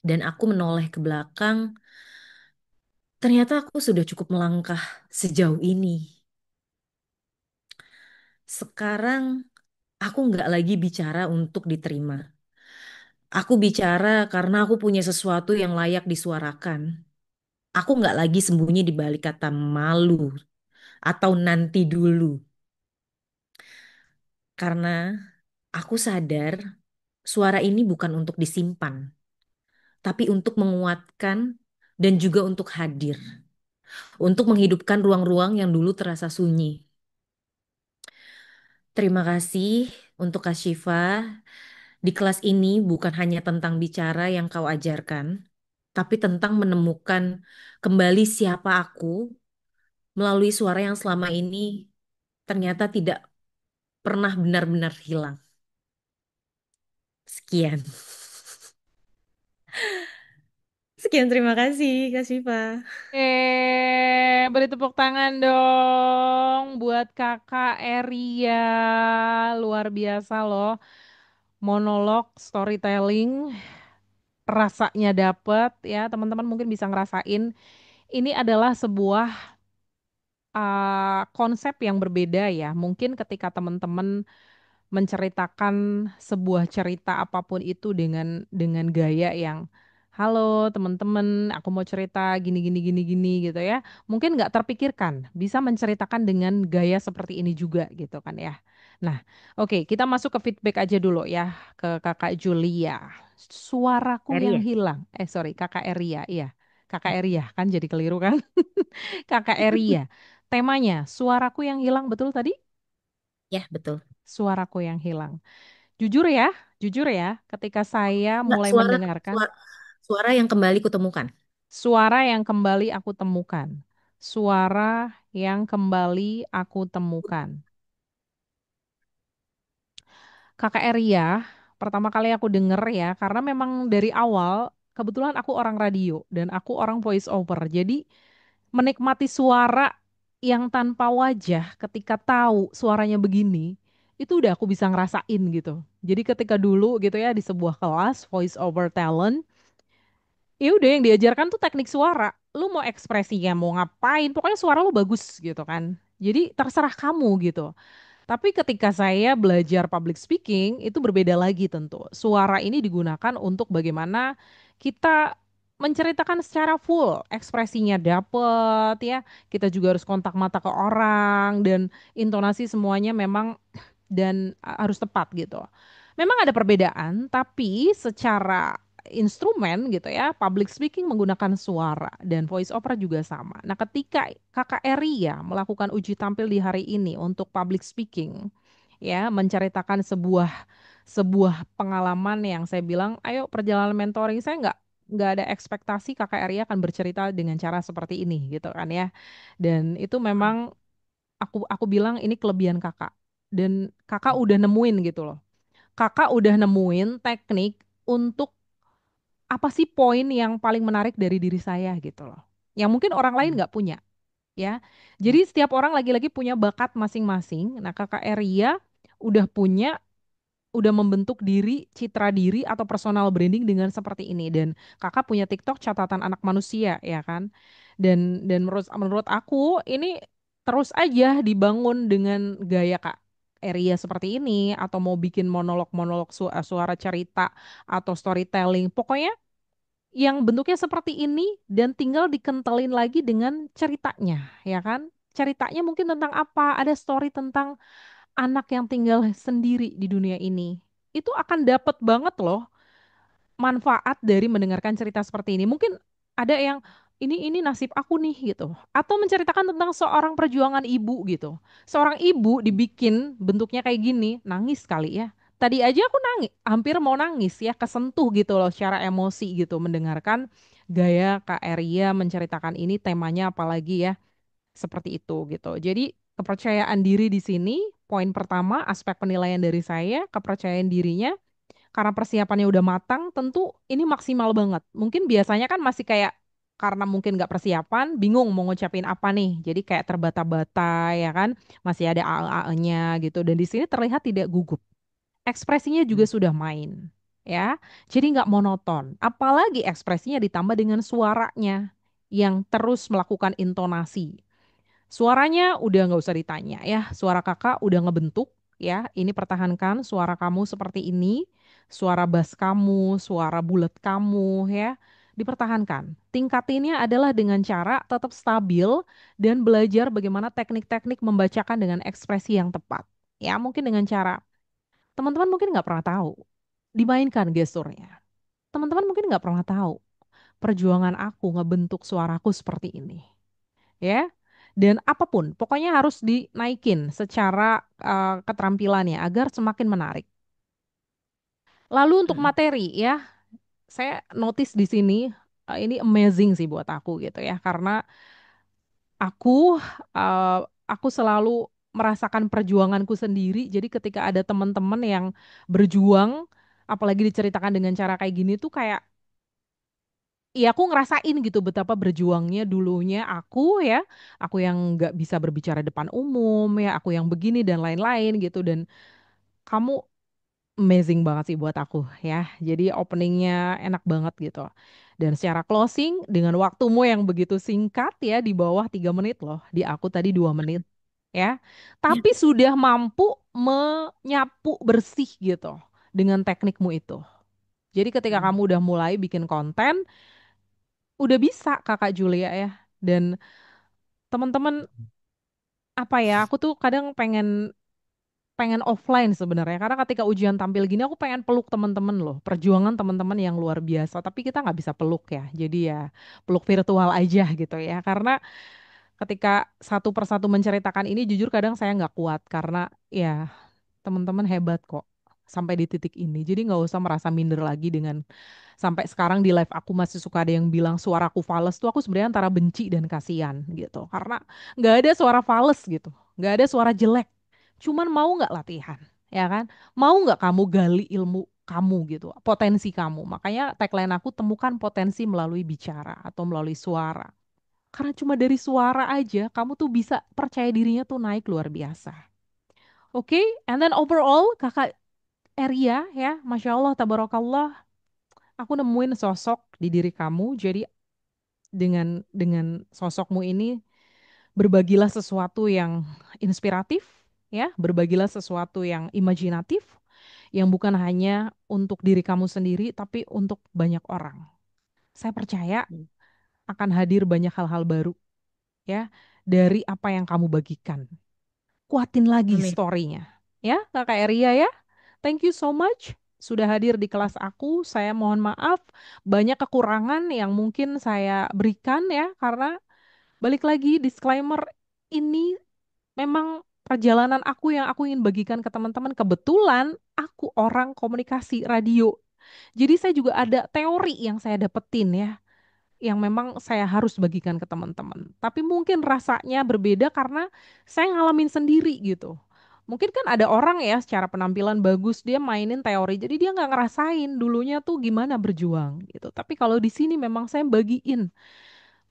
Dan aku menoleh ke belakang, ternyata aku sudah cukup melangkah sejauh ini. Sekarang, aku nggak lagi bicara untuk diterima. Aku bicara karena aku punya sesuatu yang layak disuarakan. Aku nggak lagi sembunyi di balik kata malu atau nanti dulu. Karena aku sadar suara ini bukan untuk disimpan, tapi untuk menguatkan dan juga untuk hadir, untuk menghidupkan ruang-ruang yang dulu terasa sunyi. Terima kasih untuk Kak Syifa. Di kelas ini bukan hanya tentang bicara yang kau ajarkan, tapi tentang menemukan kembali siapa aku melalui suara yang selama ini ternyata tidak pernah benar-benar hilang. Sekian. Sekian, terima kasih Kak Syifa. Beri tepuk tangan dong buat Kakak Eria. Luar biasa loh. Monolog, storytelling, rasanya dapet ya. Teman-teman mungkin bisa ngerasain. Ini adalah sebuah konsep yang berbeda ya. Mungkin ketika teman-teman menceritakan sebuah cerita apapun itu dengan gaya yang halo teman-teman, aku mau cerita gini gini gini gini gitu ya. Mungkin nggak terpikirkan bisa menceritakan dengan gaya seperti ini juga gitu kan ya. Nah, oke, kita masuk ke feedback aja dulu ya ke Kakak Julia. Suaraku Eri yang ya? hilang. Sorry, Kakak Eria, iya. Kakak Eria kan jadi keliru kan? Kakak Eria. Temanya, suaraku yang hilang betul tadi? Ya, betul. Suaraku yang hilang. Jujur ya, jujur ya, ketika saya Enggak, mulai suara, mendengarkan suara, suara yang kembali kutemukan. suara yang kembali aku temukan, suara yang kembali aku temukan. Kakak Eria, pertama kali aku denger ya, karena memang dari awal, kebetulan aku orang radio dan aku orang voice over. Jadi menikmati suara yang tanpa wajah ketika tahu suaranya begini, itu udah aku bisa ngerasain gitu. Jadi ketika dulu gitu ya di sebuah kelas voice over talent, ya udah yang diajarkan tuh teknik suara. Lu mau ekspresinya mau ngapain, pokoknya suara lu bagus gitu kan. Jadi terserah kamu gitu. Tapi ketika saya belajar public speaking, itu berbeda lagi tentu. Suara ini digunakan untuk bagaimana kita menceritakan secara full, ekspresinya dapet ya. Kita juga harus kontak mata ke orang dan intonasi semuanya memang dan harus tepat gitu. Memang ada perbedaan, tapi secara instrumen gitu ya, public speaking menggunakan suara dan voice over juga sama. Nah, ketika Kakak Eria melakukan uji tampil di hari ini untuk public speaking, ya, menceritakan sebuah pengalaman yang saya bilang, ayo perjalanan mentoring saya nggak ada ekspektasi Kakak Eria akan bercerita dengan cara seperti ini gitu kan ya. Dan itu memang aku bilang ini kelebihan kakak. Dan kakak udah nemuin gitu loh. Kakak udah nemuin teknik untuk apa sih poin yang paling menarik dari diri saya gitu loh. Yang mungkin orang lain nggak punya ya. Jadi setiap orang lagi-lagi punya bakat masing-masing. Nah kakak Eria udah punya udah membentuk diri, citra diri atau personal branding dengan seperti ini dan kakak punya TikTok catatan anak manusia ya kan. Dan menurut menurut aku ini terus aja dibangun dengan gaya Kak Eria seperti ini atau mau bikin monolog-monolog suara cerita atau storytelling. Pokoknya yang bentuknya seperti ini dan tinggal dikentelin lagi dengan ceritanya ya kan. Ceritanya mungkin tentang apa? Ada story tentang anak yang tinggal sendiri di dunia ini, itu akan dapat banget loh manfaat dari mendengarkan cerita seperti ini. Mungkin ada yang ini nasib aku nih gitu. Atau menceritakan tentang seorang perjuangan ibu gitu. Seorang ibu dibikin bentuknya kayak gini, nangis kali ya. Tadi aja aku nangis, hampir mau nangis ya, kesentuh gitu loh secara emosi gitu mendengarkan gaya Kak Eria menceritakan ini temanya apalagi ya seperti itu gitu. Jadi kepercayaan diri di sini poin pertama aspek penilaian dari saya kepercayaan dirinya karena persiapannya udah matang tentu ini maksimal banget. Mungkin biasanya kan masih kayak karena mungkin nggak persiapan, bingung mau ngucapin apa nih. Jadi kayak terbata-bata ya kan, masih ada nya gitu. Dan di sini terlihat tidak gugup. Ekspresinya juga sudah main, ya. Jadi nggak monoton. Apalagi ekspresinya ditambah dengan suaranya yang terus melakukan intonasi. Suaranya udah nggak usah ditanya ya, suara kakak udah ngebentuk ya, ini pertahankan suara kamu seperti ini. suara bass kamu, suara bulat kamu ya, dipertahankan. Tingkatinnya adalah dengan cara tetap stabil dan belajar bagaimana teknik-teknik membacakan dengan ekspresi yang tepat. Ya, mungkin dengan cara teman-teman mungkin nggak pernah tahu dimainkan gesturnya. Teman-teman mungkin nggak pernah tahu perjuangan aku ngebentuk suaraku seperti ini, ya. Dan apapun, pokoknya harus dinaikin secara keterampilannya agar semakin menarik. Lalu untuk Mm. materi ya, saya notice di sini ini amazing sih buat aku gitu ya, karena aku eh, aku selalu merasakan perjuanganku sendiri. Jadi ketika ada teman-teman yang berjuang, apalagi diceritakan dengan cara kayak gini tuh kayak iya aku ngerasain gitu betapa berjuangnya dulunya aku yang nggak bisa berbicara depan umum ya, aku yang begini dan lain-lain gitu dan kamu amazing banget sih buat aku ya. Jadi openingnya enak banget gitu. Dan secara closing dengan waktumu yang begitu singkat ya di bawah 3 menit loh, di aku tadi 2 menit ya. Ya. Tapi sudah mampu menyapu bersih gitu dengan teknikmu itu. Jadi ketika kamu Mm. udah mulai bikin konten, udah bisa Kakak Julia ya. Dan teman-teman apa ya, aku tuh kadang pengen pengen offline sebenarnya karena ketika ujian tampil gini aku pengen peluk teman-teman loh, perjuangan teman-teman yang luar biasa, tapi kita nggak bisa peluk ya, jadi ya peluk virtual aja gitu ya, karena ketika satu persatu menceritakan ini jujur kadang saya nggak kuat karena ya teman-teman hebat kok sampai di titik ini, jadi nggak usah merasa minder lagi dengan sampai sekarang di live aku masih suka ada yang bilang suaraku fales tuh, aku sebenarnya antara benci dan kasihan gitu karena nggak ada suara fales gitu, nggak ada suara jelek, cuman mau nggak latihan ya kan, mau nggak kamu gali ilmu kamu gitu, potensi kamu. Makanya tagline aku temukan potensi melalui bicara atau melalui suara, karena cuma dari suara aja kamu tuh bisa percaya dirinya tuh naik luar biasa. Oke, and then overall kakak Eria ya, Masya Allah, Tabarakallah, aku nemuin sosok di diri kamu. Jadi dengan sosokmu ini berbagilah sesuatu yang inspiratif ya, berbagilah sesuatu yang imajinatif yang bukan hanya untuk diri kamu sendiri tapi untuk banyak orang. Saya percaya Mm. akan hadir banyak hal-hal baru ya dari apa yang kamu bagikan. Kuatin lagi Amin. story-nya. Ya, Kakak Eria ya. Thank you so much sudah hadir di kelas aku. Saya mohon maaf banyak kekurangan yang mungkin saya berikan ya karena balik lagi disclaimer, ini memang perjalanan aku yang aku ingin bagikan ke teman-teman. Kebetulan aku orang komunikasi radio. Jadi saya juga ada teori yang saya dapetin ya, yang memang saya harus bagikan ke teman-teman. Tapi mungkin rasanya berbeda karena saya ngalamin sendiri gitu. Mungkin kan ada orang ya secara penampilan bagus dia mainin teori, jadi dia nggak ngerasain dulunya tuh gimana berjuang gitu. Tapi kalau di sini memang saya bagiin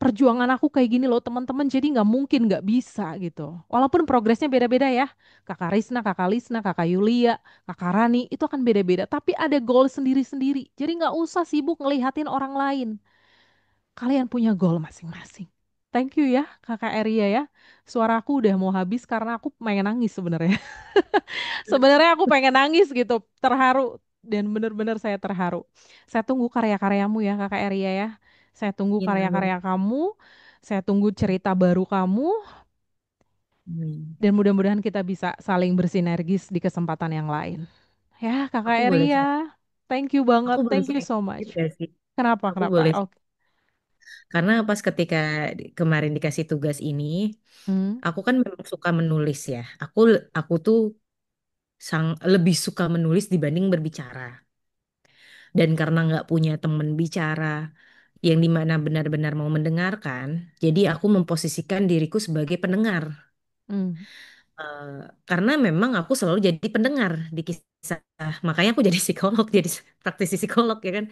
perjuangan aku kayak gini loh teman-teman, jadi nggak mungkin nggak bisa gitu. Walaupun progresnya beda-beda ya, Kakak Risna, Kakak Lisna, Kakak Yulia, Kakak Rani itu akan beda-beda. Tapi ada goal sendiri-sendiri, jadi nggak usah sibuk ngelihatin orang lain. Kalian punya goal masing-masing. Thank you ya Kakak Eria ya. Suaraku udah mau habis karena aku pengen nangis sebenarnya. Sebenarnya aku pengen nangis gitu, terharu dan benar-benar saya terharu. Saya tunggu karya-karyamu ya Kakak Eria ya. Saya tunggu Amin. Amin. karya-karya kamu, saya tunggu cerita baru kamu, Amin. dan mudah-mudahan kita bisa saling bersinergis di kesempatan yang lain. Ya Kakak Aku boleh Eria, thank you aku banget, boleh thank you sharing so sedikit much. gak sih? Kenapa, Aku kenapa? boleh Oke. karena pas ketika kemarin dikasih tugas ini, Hmm, aku kan memang suka menulis ya. Aku tuh lebih suka menulis dibanding berbicara. Dan karena nggak punya temen bicara yang dimana benar-benar mau mendengarkan, jadi aku memposisikan diriku sebagai pendengar. hmm, Eh, karena memang aku selalu jadi pendengar di kisah, makanya aku jadi psikolog, jadi praktisi psikolog ya kan.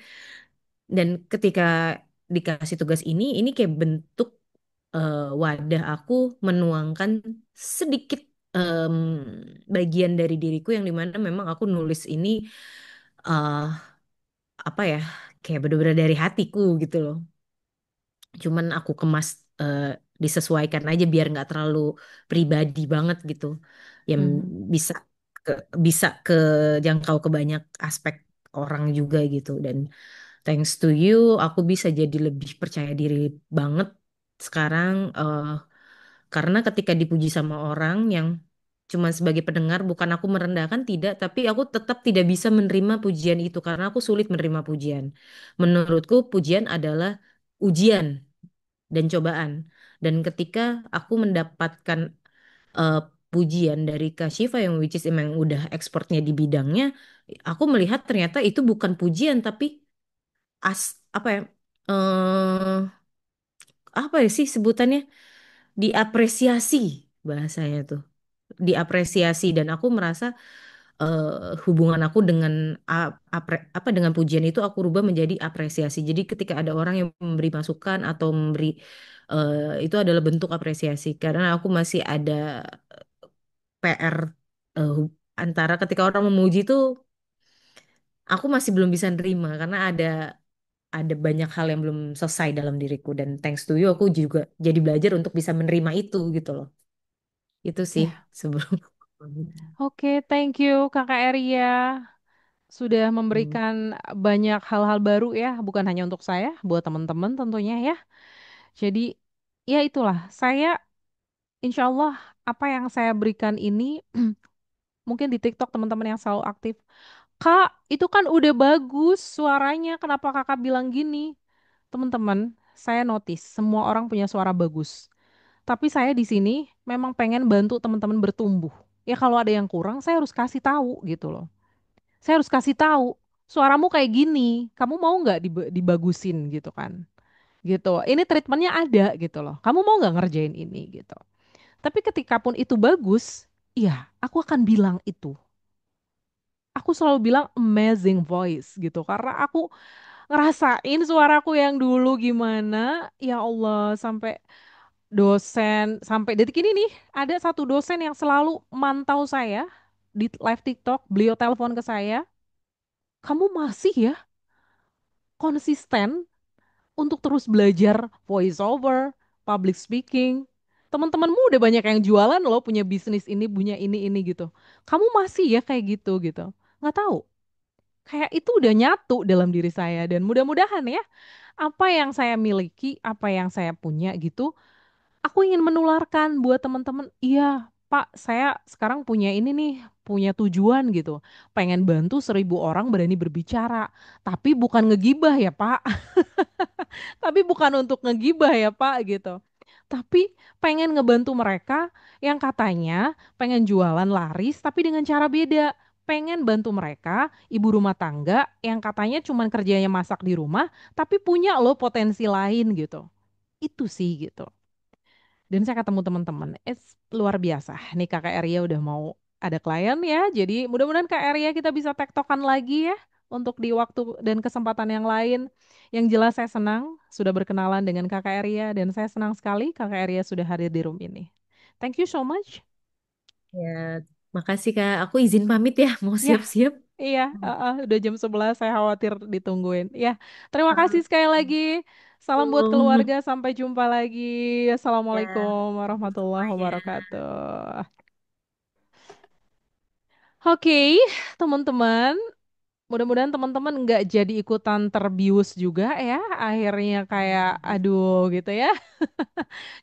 Dan ketika dikasih tugas ini kayak bentuk wadah aku menuangkan sedikit em, bagian dari diriku yang dimana memang aku nulis ini eh apa ya, kayak bener-bener dari hatiku gitu loh. Cuman aku kemas, eh, disesuaikan aja biar nggak terlalu pribadi banget gitu, yang hmm, bisa ke bisa ke jangkau ke banyak aspek orang juga gitu. Dan thanks to you, aku bisa jadi lebih percaya diri banget sekarang, karena ketika dipuji sama orang yang cuma sebagai pendengar, bukan aku merendahkan, tidak, tapi aku tetap tidak bisa menerima pujian itu karena aku sulit menerima pujian. Menurutku pujian adalah ujian dan cobaan. Dan ketika aku mendapatkan eh, pujian dari Kak Shiva yang which is emang udah expertnya di bidangnya, aku melihat ternyata itu bukan pujian tapi apa ya? eh Apa ya sih sebutannya? Diapresiasi bahasanya tuh. Diapresiasi dan aku merasa hubungan aku dengan apa dengan pujian itu aku rubah menjadi apresiasi. Jadi ketika ada orang yang memberi masukan atau memberi itu adalah bentuk apresiasi karena aku masih ada PR antara ketika orang memuji itu aku masih belum bisa nerima karena ada banyak hal yang belum selesai dalam diriku dan thanks to you aku juga jadi belajar untuk bisa menerima itu gitu loh. Itu sih Ya, sebelum. oke, thank you Kakak Eria sudah Hmm. memberikan banyak hal-hal baru ya, bukan hanya untuk saya, buat teman-teman tentunya ya. Jadi ya itulah, saya insya Allah apa yang saya berikan ini mungkin di TikTok teman-teman yang selalu aktif. Kak, itu kan udah bagus suaranya, kenapa kakak bilang gini? Teman-teman, saya notice semua orang punya suara bagus. Tapi saya di sini memang pengen bantu teman-teman bertumbuh. Ya kalau ada yang kurang, saya harus kasih tahu gitu loh. Saya harus kasih tahu, suaramu kayak gini, kamu mau nggak dibagusin gitu kan? Gitu. Ini treatmentnya ada gitu loh. Kamu mau nggak ngerjain ini gitu. Tapi ketika pun itu bagus, iya, aku akan bilang itu. Aku selalu bilang amazing voice gitu karena aku ngerasain suaraku yang dulu gimana. Ya Allah, sampai dosen sampai detik ini nih ada satu dosen yang selalu mantau saya di live TikTok, beliau telepon ke saya, "Kamu masih ya konsisten untuk terus belajar voice over, public speaking. Teman-temanmu udah banyak yang jualan loh, punya bisnis ini, punya ini gitu. Kamu masih ya kayak gitu." Nggak tahu. Kayak itu udah nyatu dalam diri saya dan mudah-mudahan ya apa yang saya miliki, apa yang saya punya gitu, aku ingin menularkan buat teman-teman. Iya, Pak, saya sekarang punya ini nih, punya tujuan gitu. Pengen bantu 1.000 orang berani berbicara. Tapi bukan ngegibah ya, Pak. Tapi bukan untuk ngegibah ya Pak gitu. Tapi pengen ngebantu mereka yang katanya pengen jualan laris tapi dengan cara beda. Pengen bantu mereka, ibu rumah tangga yang katanya cuman kerjanya masak di rumah, tapi punya loh potensi lain gitu. Itu sih gitu. Dan saya ketemu teman-teman, luar biasa. Nih Kakak Eria udah mau ada klien ya, jadi mudah-mudahan Kak Eria kita bisa tektokan lagi ya untuk di waktu dan kesempatan yang lain. Yang jelas saya senang sudah berkenalan dengan Kakak Eria dan saya senang sekali Kakak Eria sudah hadir di room ini. Thank you so much. Ya, makasih Kak. Aku izin pamit ya, mau Ya, siap-siap. iya, udah jam 11 saya khawatir ditungguin. Ya, terima kasih sekali lagi. Salam buat Assalamualaikum. keluarga, sampai jumpa lagi. Ya, Assalamualaikum warahmatullahi semuanya. wabarakatuh. Oke, teman-teman, mudah-mudahan teman-teman nggak jadi ikutan terbius juga ya. Akhirnya kayak aduh gitu ya.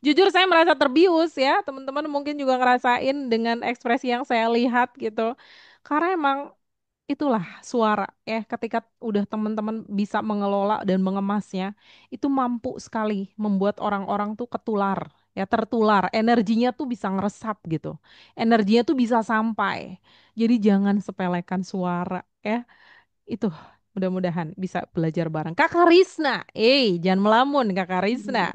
Jujur saya merasa terbius ya. Teman-teman mungkin juga ngerasain dengan ekspresi yang saya lihat gitu. Karena emang itulah suara ya. Ketika udah teman-teman bisa mengelola dan mengemasnya, itu mampu sekali membuat orang-orang tuh ketular. Ya tertular, energinya tuh bisa ngeresap gitu. Energinya tuh bisa sampai. Jadi jangan sepelekan suara ya. Itu mudah-mudahan bisa belajar bareng. Kakak Risna, jangan melamun Kakak Risna.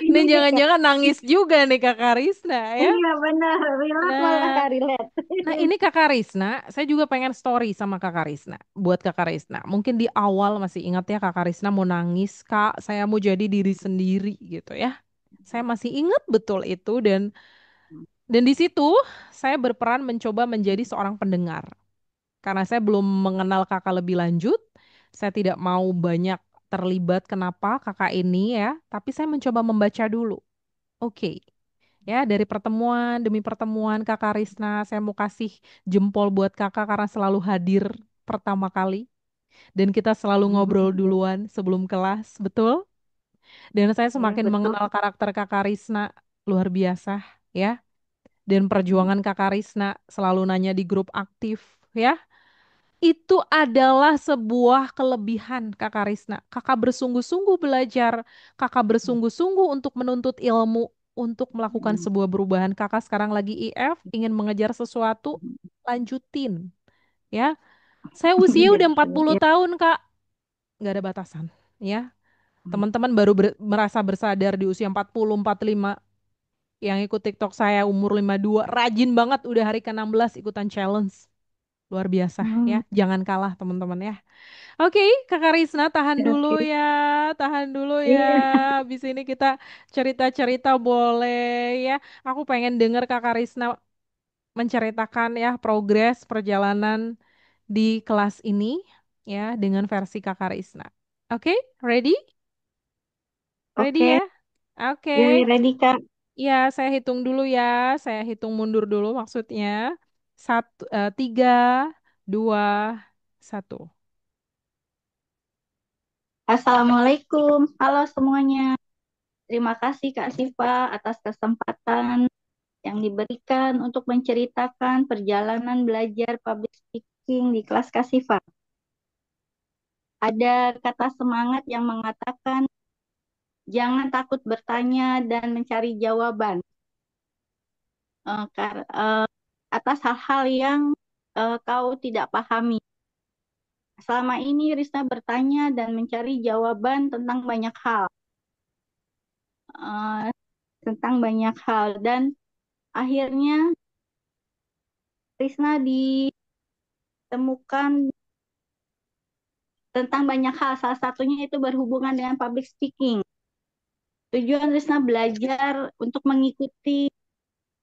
Ini Ini jangan-jangan nangis juga nih Kakak Risna ya. iya benar, relate malah Nah, relate. nah ini Kakak Risna, saya juga pengen story sama Kakak Risna. Buat Kakak Risna, mungkin di awal masih ingat ya Kakak Risna mau nangis, Kak, saya mau jadi diri sendiri gitu ya. Saya masih ingat betul itu dan di situ saya berperan mencoba menjadi seorang pendengar. Karena saya belum mengenal kakak lebih lanjut, saya tidak mau banyak terlibat kenapa kakak ini ya, tapi saya mencoba membaca dulu. Oke, Ya, dari pertemuan demi pertemuan Kakak Risna, saya mau kasih jempol buat Kakak karena selalu hadir pertama kali. Dan kita selalu ngobrol Ya, duluan sebelum kelas, betul? Dan saya ya, semakin betul. mengenal karakter Kakak Risna luar biasa, ya. Dan perjuangan Kakak Risna selalu nanya di grup aktif, ya. Itu adalah sebuah kelebihan Kakak Risna. Kakak bersungguh-sungguh belajar, Kakak bersungguh-sungguh untuk menuntut ilmu, untuk melakukan sebuah perubahan. Kakak sekarang lagi IF, ingin mengejar sesuatu, lanjutin, ya. Saya usia Iya udah empat betul. puluh Ya. tahun, Kak. Nggak ada batasan, ya. Teman-teman baru merasa bersadar di usia 40, 45 yang ikut TikTok saya umur 52, rajin banget udah hari ke-16 ikutan challenge. Luar biasa Hmm, ya, jangan kalah teman-teman ya. Oke, Kakak Risna tahan dulu oke. ya, tahan dulu ya. Iya. Habis ini kita cerita-cerita boleh ya. Aku pengen denger Kakak Risna menceritakan ya progres perjalanan di kelas ini ya dengan versi Kakak Risna. Oke, ready? Ready Oke. ya? Oke. Ya, ready Kak. Ya, saya hitung dulu ya. Saya hitung mundur dulu maksudnya. Tiga, dua, satu. Assalamualaikum. Halo semuanya. Terima kasih Kak Siva atas kesempatan yang diberikan untuk menceritakan perjalanan belajar public speaking di kelas Kak Siva. Ada kata semangat yang mengatakan jangan takut bertanya dan mencari jawaban atas hal-hal yang kau tidak pahami. Selama ini Risna bertanya dan mencari jawaban eh, tentang banyak hal dan akhirnya Risna ditemukan tentang banyak hal. Salah satunya itu berhubungan dengan public speaking. Tujuan Risna belajar untuk mengikuti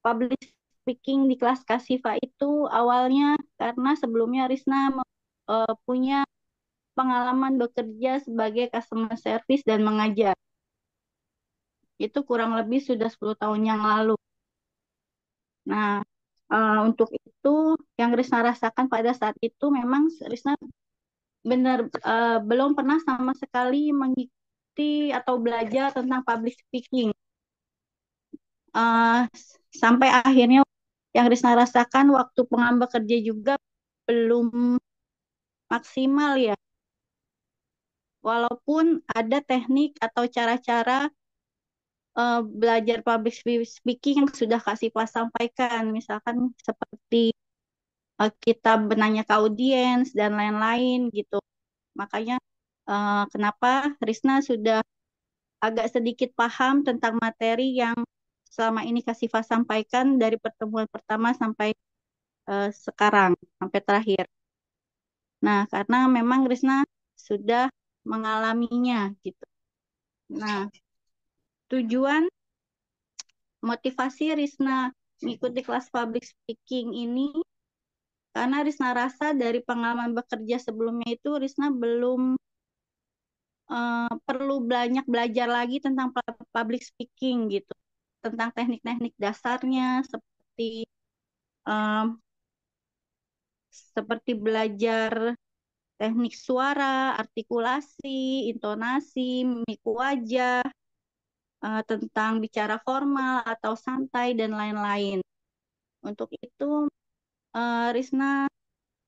public speaking di kelas Kasifa itu awalnya karena sebelumnya Risna punya pengalaman bekerja sebagai customer service dan mengajar. Itu kurang lebih sudah 10 tahun yang lalu. Nah, untuk itu yang Risna rasakan pada saat itu memang Risna belum pernah sama sekali mengikuti atau belajar tentang public speaking. Eh, Sampai akhirnya yang Risna rasakan waktu pengambil kerja juga belum maksimal ya. Walaupun ada teknik atau cara-cara belajar public speaking yang sudah Kak Sipa sampaikan, misalkan seperti kita bernanya ke audiens dan lain-lain gitu. Makanya kenapa Risna sudah agak sedikit paham tentang materi yang selama ini Kak Sifa sampaikan dari pertemuan pertama sampai sekarang, sampai terakhir. Nah, karena memang Risna sudah mengalaminya gitu. Nah, tujuan motivasi Risna mengikuti kelas public speaking ini karena Risna rasa dari pengalaman bekerja sebelumnya itu Risna belum perlu banyak belajar lagi tentang public speaking gitu, tentang teknik-teknik dasarnya um, seperti belajar teknik suara, artikulasi, intonasi, mimik wajah, tentang bicara formal atau santai dan lain-lain. Untuk itu, Risna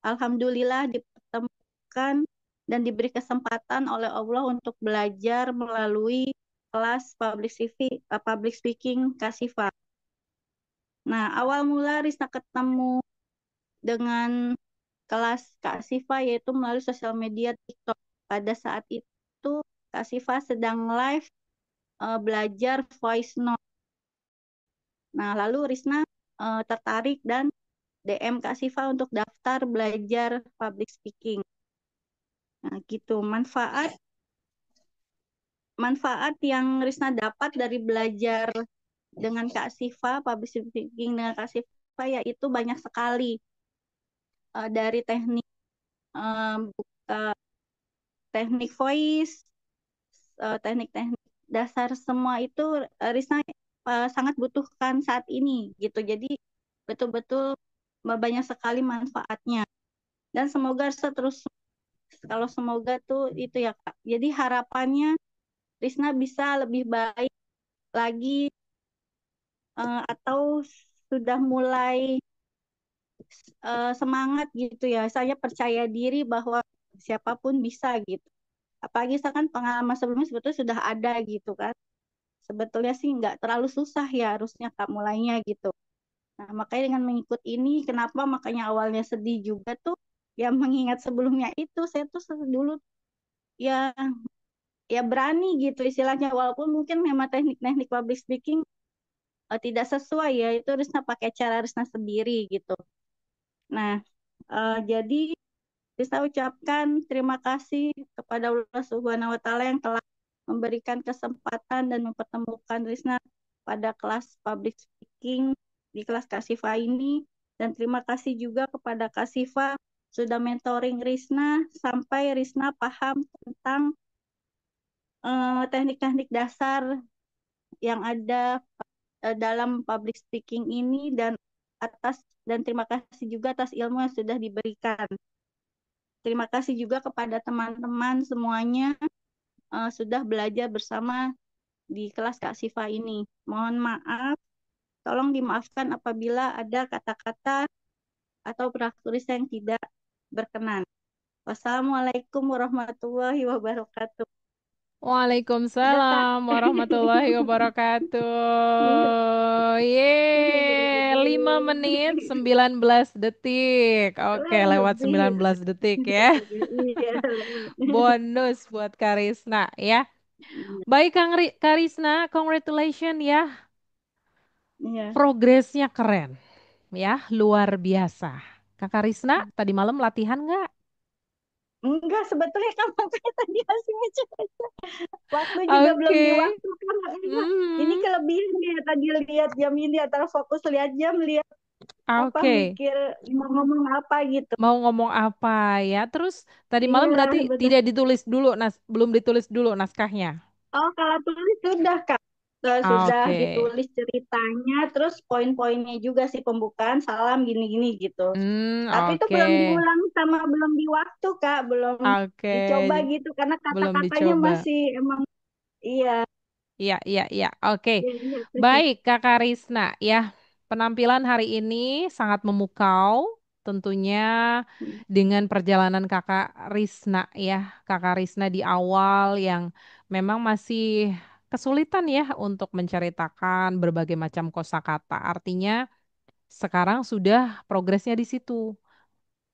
alhamdulillah dipertemukan dan diberi kesempatan oleh Allah untuk belajar melalui kelas public speaking Kasifa. Nah, awal mula Risna ketemu dengan kelas Kak Sifa yaitu melalui sosial media TikTok. Pada saat itu Kak Sifa sedang live belajar voice note. Nah, lalu Risna tertarik dan DM Kak Sifa untuk daftar belajar public speaking. Nah, gitu. Manfaat yang Risna dapat dari belajar dengan Kak Sifa, public speaking dengan Kak Sifa yaitu banyak sekali dari buka teknik voice, teknik-teknik dasar semua itu Risna sangat butuhkan saat ini gitu. Jadi betul-betul banyak sekali manfaatnya. Dan semoga terus, kalau semoga tuh itu ya Kak. Jadi harapannya Risna bisa lebih baik lagi, atau sudah mulai semangat gitu ya. Saya percaya diri bahwa siapapun bisa gitu. Apalagi saya kan pengalaman sebelumnya sebetulnya sudah ada gitu kan. Sebetulnya sih nggak terlalu susah ya harusnya Kak mulainya gitu. Nah, makanya dengan mengikut ini, kenapa makanya awalnya sedih juga tuh, ya mengingat sebelumnya itu, saya tuh dulu ya ya berani gitu istilahnya, walaupun mungkin memang teknik-teknik public speaking tidak sesuai ya, itu Risna pakai cara Risna sendiri gitu. Nah, jadi Risna ucapkan terima kasih kepada Allah Subhanahu wa Ta'ala yang telah memberikan kesempatan dan mempertemukan Risna pada kelas public speaking di kelas Kak Siva ini. Dan terima kasih juga kepada Kak Siva sudah mentoring Risna sampai Risna paham tentang teknik-teknik dasar yang ada dalam public speaking ini, dan terima kasih juga atas ilmu yang sudah diberikan. Terima kasih juga kepada teman-teman semuanya sudah belajar bersama di kelas Kak Siva ini. Mohon maaf, tolong dimaafkan apabila ada kata-kata atau tulis yang tidak berkenan. Wassalamualaikum warahmatullahi wabarakatuh. Udah Kak. Waalaikumsalam warahmatullahi Iya. wabarakatuh. Yeay, 5 menit 19 detik. Oke, lewat Lebih. 19 detik ya. Iya. Bonus buat Karisna ya. Baik Karisna, congratulations ya. Iya. Progresnya keren ya, luar biasa. Kak Karisna, tadi malam latihan nggak? Enggak, sebetulnya kan makanya tadi masih baca-baca. Waktu juga belum di Oke. waktu kan. Ini Mhm. kelebihan ya, tadi lihat jam ini antara fokus lihat jam, lihat apa Oke. mikir mau ngomong apa gitu. Mau ngomong apa ya? Terus tadi malam Iya, berarti benar. tidak ditulis dulu, belum ditulis dulu naskahnya. Oh, kalau tulis sudah Kak. Sudah Oke. ditulis ceritanya, terus poin-poinnya juga sih, pembukaan, salam, gini-gini gitu. Tapi itu Oke. belum diulang sama belum di waktu Kak, belum Oke. dicoba gitu karena Belum kata-katanya dicoba. masih emang iya. Iya, iya, iya. Oke. Iya, iya. Baik, Kakak Risna, ya. Penampilan hari ini sangat memukau, tentunya dengan perjalanan Kakak Risna, ya. Kakak Risna di awal yang memang masih kesulitan ya untuk menceritakan berbagai macam kosakata. Artinya sekarang sudah progresnya di situ.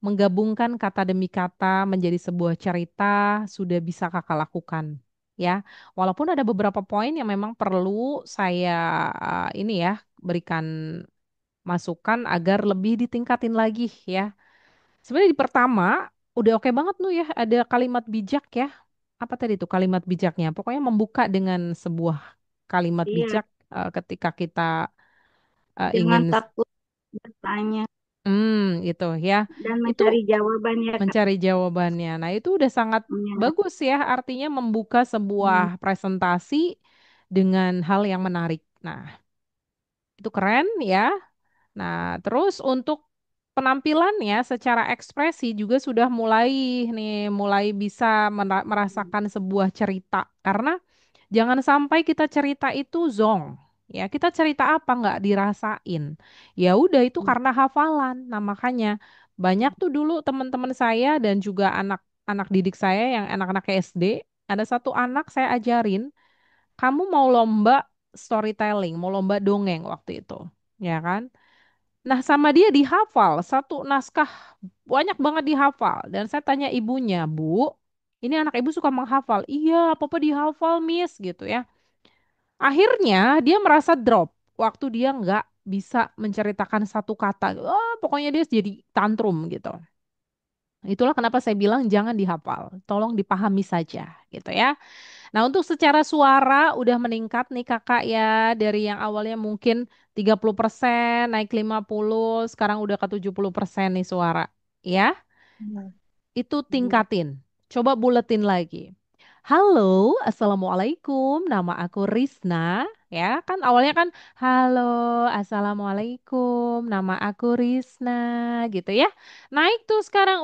Menggabungkan kata demi kata menjadi sebuah cerita sudah bisa Kakak lakukan. Ya, walaupun ada beberapa poin yang memang perlu saya ini ya berikan masukan agar lebih ditingkatin lagi ya. Sebenarnya di pertama udah oke banget tuh ya, ada kalimat bijak ya. Apa tadi tuh kalimat bijaknya? Pokoknya membuka dengan sebuah kalimat Iya, bijak ketika kita jangan ingin takut bertanya gitu ya. dan Itu mencari jawaban ya Kak. mencari jawabannya. Nah, itu udah sangat Iya. bagus ya, artinya membuka Hmm. sebuah presentasi dengan hal yang menarik. Nah, itu keren ya. Nah, terus untuk penampilannya secara ekspresi juga sudah mulai bisa merasakan sebuah cerita. Karena jangan sampai kita cerita itu zong. Ya, kita cerita apa nggak dirasain. Ya udah itu karena hafalan. Nah, makanya banyak tuh dulu teman-teman saya dan juga anak-anak didik saya yang anak-anak SD, ada satu anak saya ajarin, kamu mau lomba storytelling, mau lomba dongeng waktu itu. Ya kan? Nah, sama dia dihafal satu naskah banyak banget dihafal dan saya tanya ibunya, "Bu, ini anak ibu suka menghafal." "Iya, apa-apa dihafal, Miss," gitu ya. Akhirnya dia merasa drop waktu dia nggak bisa menceritakan satu kata. Oh, pokoknya dia jadi tantrum gitu. Itulah kenapa saya bilang jangan dihafal, tolong dipahami saja gitu ya. Nah, untuk secara suara udah meningkat nih Kakak ya, dari yang awalnya mungkin 30% naik 50, sekarang udah ke 70% nih suara. Ya, Iya. itu Iya. tingkatin. Coba buletin lagi. Halo, Assalamualaikum. Nama aku Risna. Ya, kan awalnya kan halo, assalamualaikum, nama aku Risna, gitu ya. Naik tuh sekarang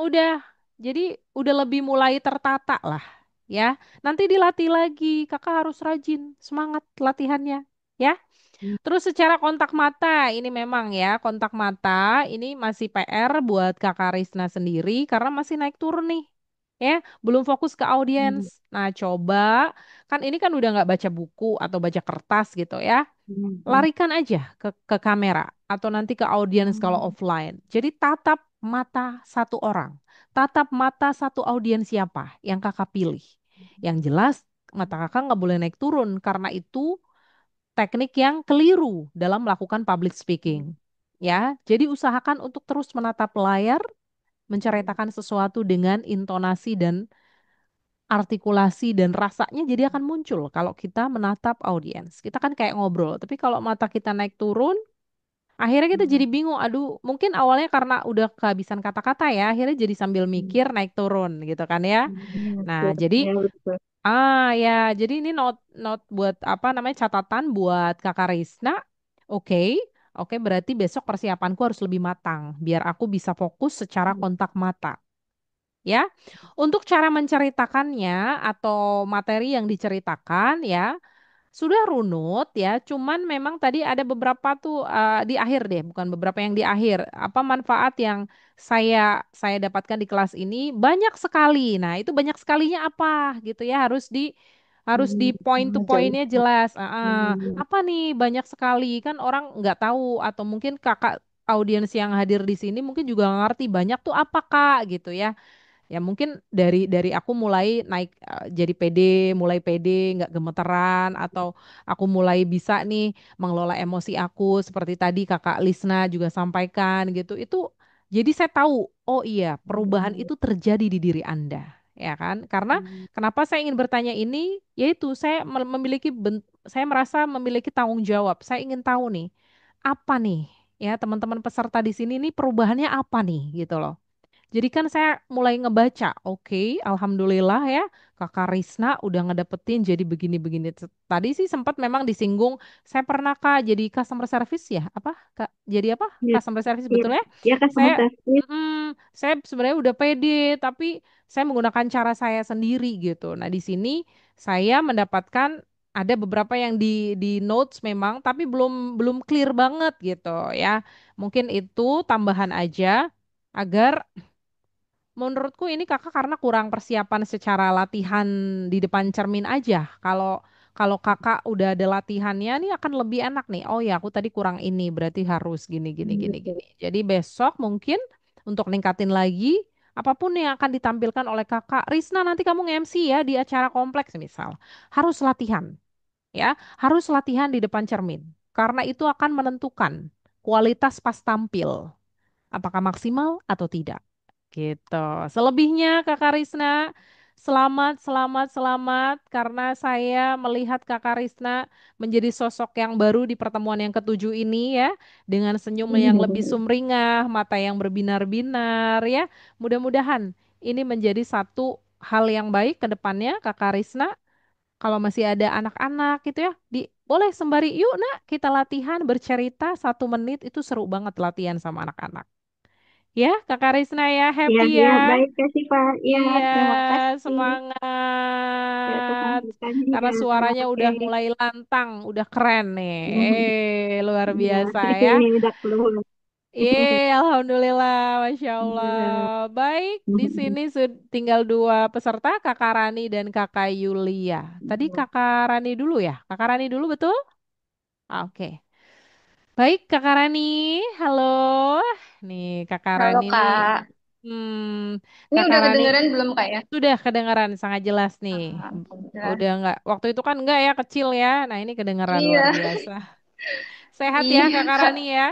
jadi udah lebih mulai tertata lah, ya. Nanti dilatih lagi, kakak harus rajin, semangat latihannya, ya. Terus secara kontak mata, ini memang ya, kontak mata ini masih PR buat kakak Risna sendiri karena masih naik turun nih. Ya, belum fokus ke audiens. Hmm. Nah, coba kan ini kan udah nggak baca buku atau baca kertas gitu ya. Hmm. Larikan aja ke kamera atau nanti ke audiens kalau Hmm. offline. Jadi tatap mata satu orang, tatap mata satu audiens siapa yang kakak pilih. Yang jelas mata kakak nggak boleh naik turun karena itu teknik yang keliru dalam melakukan public speaking. Ya, jadi usahakan untuk terus menatap layar, menceritakan sesuatu dengan intonasi dan artikulasi dan rasanya jadi akan muncul kalau kita menatap audiens. Kita kan kayak ngobrol, tapi kalau mata kita naik turun, akhirnya kita jadi bingung. Aduh, mungkin awalnya karena udah kehabisan kata-kata ya, akhirnya jadi sambil mikir naik turun gitu kan ya. Nah, Betul. jadi Ya, betul. ya, jadi ini note buat apa namanya catatan buat Kakak Risna. Oke, oke berarti besok persiapanku harus lebih matang biar aku bisa fokus secara kontak mata. Ya, untuk cara menceritakannya atau materi yang diceritakan ya sudah runut ya. Cuman memang tadi ada beberapa tuh di akhir deh, bukan beberapa yang di akhir. Apa manfaat yang saya dapatkan di kelas ini banyak sekali. Nah, itu banyak sekalinya apa gitu ya harus di point to pointnya Contoh. jelas. Hmm. Apa nih banyak sekali kan orang nggak tahu atau mungkin kakak audiens yang hadir di sini mungkin juga nggak ngerti banyak tuh apa kak gitu ya. Ya mungkin dari aku mulai naik jadi pede, mulai pede, nggak gemeteran atau aku mulai bisa nih mengelola emosi aku seperti tadi Kakak Lisna juga sampaikan gitu. Itu jadi saya tahu, oh iya, perubahan itu terjadi di diri Anda, ya kan? Karena kenapa saya ingin bertanya ini? Yaitu saya merasa memiliki tanggung jawab. Saya ingin tahu nih, apa nih ya teman-teman peserta di sini nih perubahannya apa nih gitu loh. Jadi kan saya mulai ngebaca, oke, alhamdulillah ya, Kakak Risna udah ngedapetin jadi begini-begini. Tadi sih sempat memang disinggung, saya pernah Kak jadi customer service ya, apa Kak? Jadi apa? Ya, Customer service ya, betul ya? ya customer Saya, service. saya sebenarnya udah pede, tapi saya menggunakan cara saya sendiri gitu. Nah di sini saya mendapatkan ada beberapa yang di notes memang, tapi belum belum clear banget gitu ya. Mungkin itu tambahan aja agar menurutku ini kakak karena kurang persiapan secara latihan di depan cermin aja. Kalau kalau kakak udah ada latihannya nih akan lebih enak nih. Oh ya aku tadi kurang ini berarti harus gini gini gini Betul. gini. Jadi besok mungkin untuk ningkatin lagi apapun yang akan ditampilkan oleh kakak Risna nanti kamu nge-MC ya di acara kompleks misal. Harus latihan ya, harus latihan di depan cermin. Karena itu akan menentukan kualitas pas tampil. Apakah maksimal atau tidak. Gitu. Selebihnya Kakak Risna, selamat, selamat, selamat karena saya melihat Kakak Risna menjadi sosok yang baru di pertemuan yang ketujuh ini ya, dengan senyum yang lebih sumringah, mata yang berbinar-binar ya. Mudah-mudahan ini menjadi satu hal yang baik ke depannya Kakak Risna. Kalau masih ada anak-anak gitu ya, boleh sembari yuk nak kita latihan bercerita 1 menit itu seru banget latihan sama anak-anak. Ya, Kakak Risna ya, Ya, happy ya, ya. baik kasih Pak. Ya, Iya, terima kasih ya atas semangat. Karena masukannya. suaranya Oke. udah mulai lantang, udah keren nih. Luar Ya, biasa ya. udah keluar. Alhamdulillah, Masya Allah. Ya. Baik, di sini tinggal 2 peserta, Kakak Rani dan Kakak Yulia. Tadi Kakak Rani dulu ya? Kakak Rani dulu betul? Oke. Baik, Kakak Rani. Halo. Nih, Kakak Halo Rani nih. Kak, Hmm, ini Kakak udah Rani kedengeran belum Kak ya? sudah kedengaran sangat jelas nih. Alhamdulillah. Udah nggak, waktu itu kan enggak ya kecil ya. Nah ini kedengeran luar Iya, biasa. Sehat ya iya Kakak Kak. Rani ya?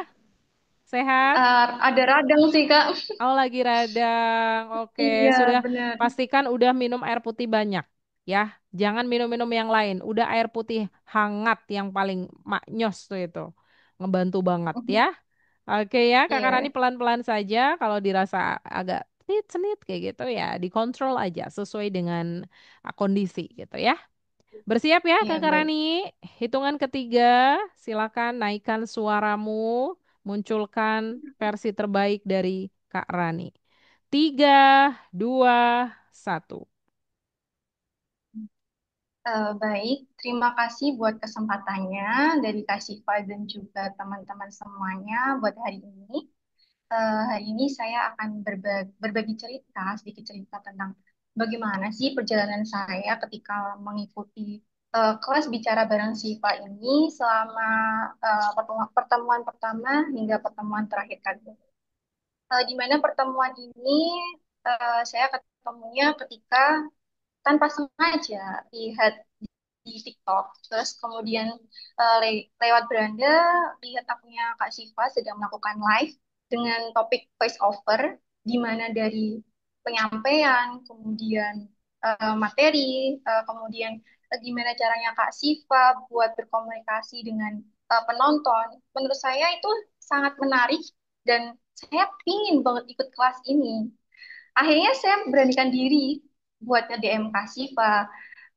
Sehat? Ada radang sih Kak. Oh lagi radang. Oke, Iya sudah bener. pastikan udah minum air putih banyak ya. Jangan minum-minum yang lain. Udah air putih hangat yang paling maknyos tuh itu. Ngebantu banget ya. Oke ya, Kakak Rani Iya, pelan-pelan saja. Kalau dirasa agak senit-senit kayak gitu ya, dikontrol aja sesuai dengan kondisi gitu ya. Bersiap ya Iya, Kakak baik. Rani. Hitungan ketiga, silakan naikkan suaramu, munculkan versi terbaik dari Kak Rani. 3, 2, 1. Baik, terima kasih buat kesempatannya dari Kak Syifa dan juga teman-teman semuanya buat hari ini. Hari ini saya akan berbagi cerita, sedikit cerita tentang bagaimana sih perjalanan saya ketika mengikuti kelas bicara bareng Syifa ini selama pertemuan pertama hingga pertemuan terakhir kali ini. Di mana pertemuan ini saya ketemunya ketika tanpa sengaja lihat di TikTok. Terus kemudian lewat beranda lihat akunnya Kak Syifa sedang melakukan live dengan topik voice over, di mana dari penyampaian, kemudian materi, kemudian gimana caranya Kak Syifa buat berkomunikasi dengan penonton. Menurut saya itu sangat menarik dan saya pingin banget ikut kelas ini. Akhirnya saya beranikan diri buat nge-DM Kak Syifa.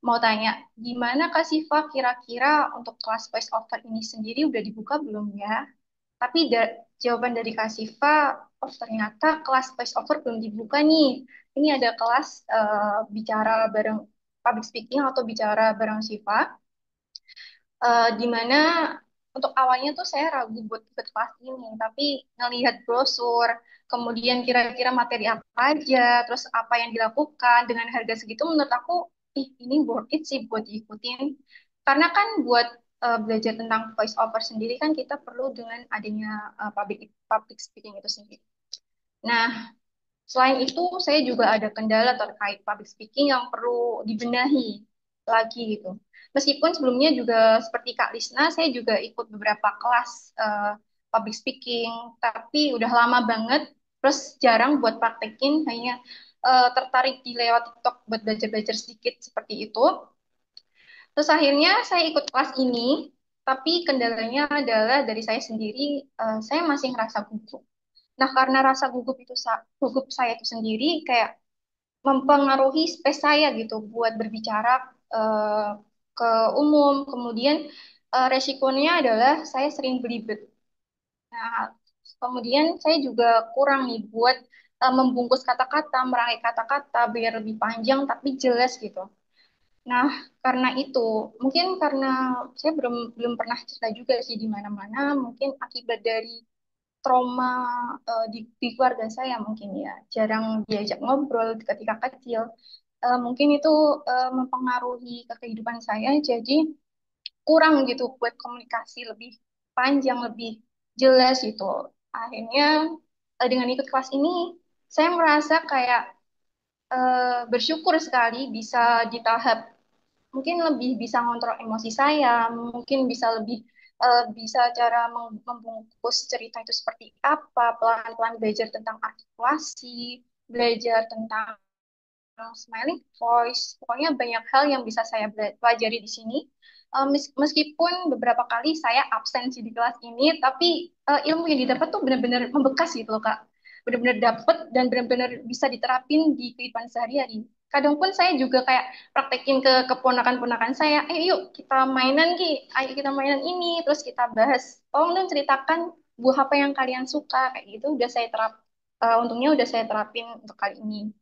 Mau tanya, gimana Kak Syifa kira-kira untuk kelas voice over ini sendiri udah dibuka belum ya? Tapi jawaban dari Kak Syifa, oh ternyata kelas voice over belum dibuka nih. Ini ada kelas bicara bareng public speaking atau bicara bareng Syifa, di mana untuk awalnya tuh saya ragu buat ikut kelas ini, tapi ngelihat brosur, kemudian kira-kira materi apa aja, terus apa yang dilakukan dengan harga segitu, menurut aku, ih ini worth it sih buat diikutin. Karena kan buat belajar tentang voice over sendiri kan kita perlu dengan adanya public public speaking itu sendiri. Nah, selain itu, saya juga ada kendala terkait public speaking yang perlu dibenahi lagi gitu. Meskipun sebelumnya juga seperti Kak Lisna, saya juga ikut beberapa kelas public speaking, tapi udah lama banget, terus jarang buat praktekin, hanya tertarik di lewat TikTok buat belajar-belajar sedikit seperti itu. Terus akhirnya saya ikut kelas ini, tapi kendalanya adalah dari saya sendiri, saya masih ngerasa gugup. Nah, karena rasa gugup saya itu sendiri kayak mempengaruhi space saya gitu buat berbicara eh, ke umum. Kemudian resikonya adalah saya sering belibet. Nah, kemudian saya juga kurang nih buat membungkus kata-kata, merangkai kata-kata biar lebih panjang tapi jelas gitu. Nah, karena itu, mungkin karena saya belum belum pernah cerita juga sih di mana-mana, mungkin akibat dari trauma di keluarga saya mungkin ya jarang diajak ngobrol ketika kecil. Mungkin itu mempengaruhi ke kehidupan saya jadi kurang gitu buat komunikasi lebih panjang lebih jelas gitu. Akhirnya dengan ikut kelas ini saya merasa kayak bersyukur sekali bisa di tahap mungkin lebih bisa ngontrol emosi saya, mungkin bisa lebih bisa cara membungkus cerita itu seperti apa, pelan-pelan belajar tentang artikulasi, belajar tentang smiling voice. Pokoknya banyak hal yang bisa saya pelajari di sini. Meskipun beberapa kali saya absen sih di kelas ini, tapi ilmu yang didapat tuh benar-benar membekas gitu loh, Kak. Benar-benar dapet dan benar-benar bisa diterapin di kehidupan sehari-hari. Kadang pun saya juga kayak praktekin ke keponakan-ponakan saya, yuk kita mainan Ki, ayo kita mainan ini, terus kita bahas, tolong dong ceritakan buah apa yang kalian suka, kayak gitu udah saya untungnya udah saya terapin untuk kali ini.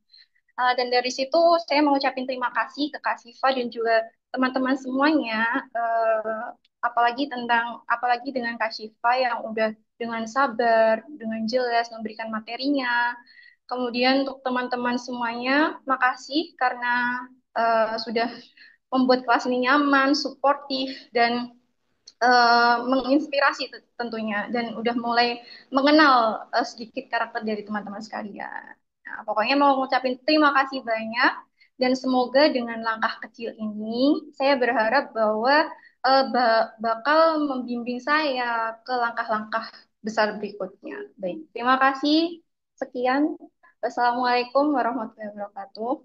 Dan dari situ saya mau ucapin terima kasih ke Kak Siva dan juga teman-teman semuanya, eh, apalagi dengan Kak Siva yang udah dengan sabar, dengan jelas memberikan materinya. Kemudian untuk teman-teman semuanya, makasih karena sudah membuat kelas ini nyaman, suportif, dan menginspirasi tentunya dan udah mulai mengenal sedikit karakter dari teman-teman sekalian. Nah, pokoknya mau ngucapin terima kasih banyak dan semoga dengan langkah kecil ini saya berharap bahwa bakal membimbing saya ke langkah-langkah besar berikutnya. Baik, terima kasih. Sekian. Wassalamualaikum warahmatullahi wabarakatuh.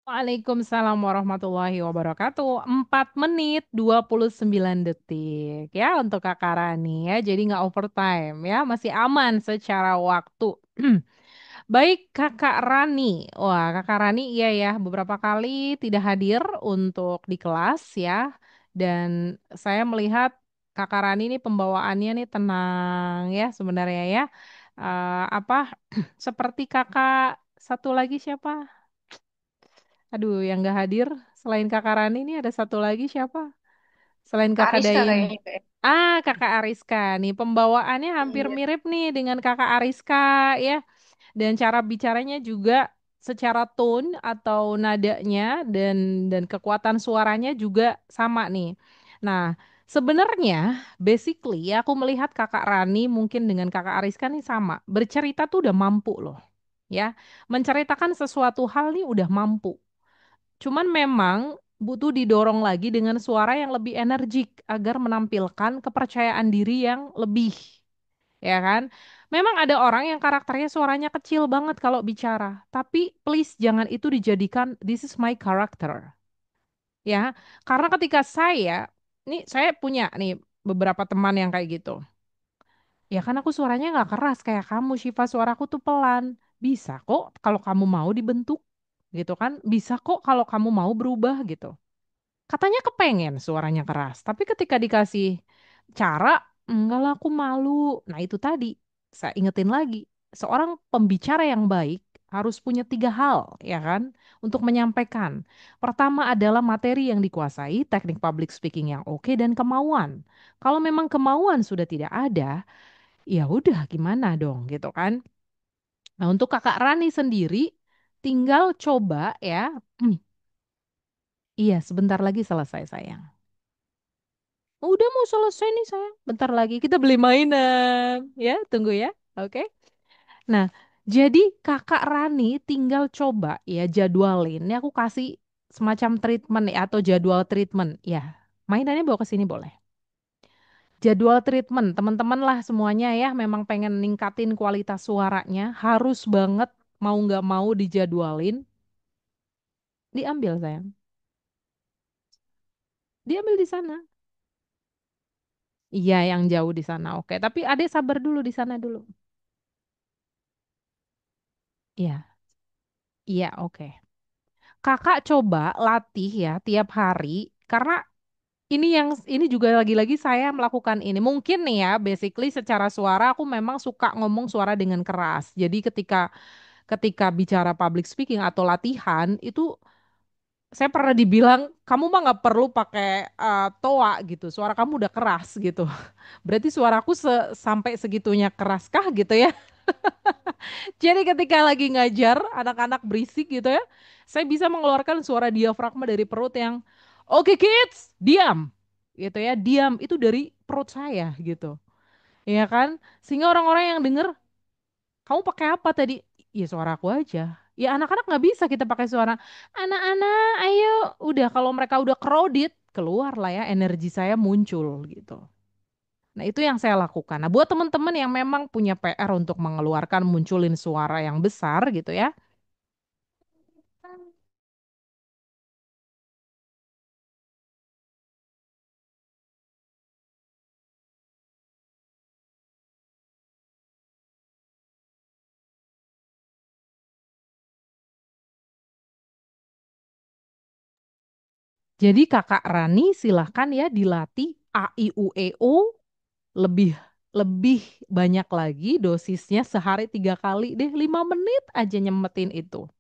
Waalaikumsalam warahmatullahi wabarakatuh. 4 menit 29 detik ya untuk Kakak Rani ya. Jadi nggak overtime ya, masih aman secara waktu. Baik, Kakak Rani. Wah, Kakak Rani iya ya, beberapa kali tidak hadir untuk di kelas ya. Dan saya melihat Kakak Rani ini pembawaannya nih tenang ya sebenarnya ya. Apa seperti kakak satu lagi siapa? Aduh, yang nggak hadir selain Kakak Rani ini ada satu lagi siapa? Selain Kak Kakak Ariska Dain. kayaknya kayak. Kakak Ariska nih pembawaannya hampir Iya. mirip nih dengan Kakak Ariska ya. Dan cara bicaranya juga secara tone atau nadanya dan kekuatan suaranya juga sama nih. Nah, sebenarnya basically aku melihat Kakak Rani mungkin dengan Kakak Ariska nih sama. Bercerita tuh udah mampu loh, ya. Menceritakan sesuatu hal nih udah mampu. Cuman memang butuh didorong lagi dengan suara yang lebih energik agar menampilkan kepercayaan diri yang lebih, ya kan? Memang ada orang yang karakternya suaranya kecil banget kalau bicara, tapi please jangan itu dijadikan this is my character, ya. Karena ketika saya punya nih beberapa teman yang kayak gitu. Ya kan aku suaranya nggak keras kayak kamu, Syifa, suaraku tuh pelan. Bisa kok kalau kamu mau dibentuk, gitu kan? Bisa kok kalau kamu mau berubah gitu. Katanya kepengen suaranya keras, tapi ketika dikasih cara, enggak lah aku malu. Nah itu tadi, saya ingetin lagi, seorang pembicara yang baik harus punya tiga hal, ya kan, untuk menyampaikan. Pertama adalah materi yang dikuasai, teknik public speaking yang oke, dan kemauan. Kalau memang kemauan sudah tidak ada, ya udah gimana dong, gitu kan. Nah untuk Kakak Rani sendiri, tinggal coba ya, iya sebentar lagi selesai sayang. Udah mau selesai nih sayang. Bentar lagi kita beli mainan. Ya, tunggu ya. Oke. Nah, jadi Kakak Rani tinggal coba ya jadwalin. Ini aku kasih semacam treatment ya atau jadwal treatment. Ya, mainannya bawa ke sini boleh. Jadwal treatment, teman-teman lah semuanya ya memang pengen ningkatin kualitas suaranya. Harus banget mau nggak mau dijadwalin. Diambil sayang. Diambil di sana. Iya, yang jauh di sana. Oke, tapi adek sabar dulu di sana dulu. Iya, iya, oke. Kakak coba latih ya tiap hari karena ini juga lagi-lagi saya melakukan ini. Mungkin nih ya, basically secara suara aku memang suka ngomong suara dengan keras. Jadi ketika ketika bicara public speaking atau latihan itu saya pernah dibilang kamu mah nggak perlu pakai toa gitu. Suara kamu udah keras gitu. Berarti suaraku sampai segitunya keraskah gitu ya? Jadi ketika lagi ngajar anak-anak berisik gitu ya, saya bisa mengeluarkan suara diafragma dari perut yang oke kids, diam. Gitu ya, diam itu dari perut saya gitu. Ya kan? Sehingga orang-orang yang denger, kamu pakai apa tadi? Ya suara aku aja. Ya anak-anak nggak bisa kita pakai suara anak-anak, ayo. Udah kalau mereka udah crowded, keluar lah ya energi saya muncul gitu. Nah, itu yang saya lakukan. Nah, buat teman-teman yang memang punya PR untuk mengeluarkan munculin suara yang besar gitu ya. Jadi Kakak Rani silahkan ya dilatih A I U E O lebih lebih banyak lagi dosisnya sehari 3 kali deh 5 menit aja nyemetin itu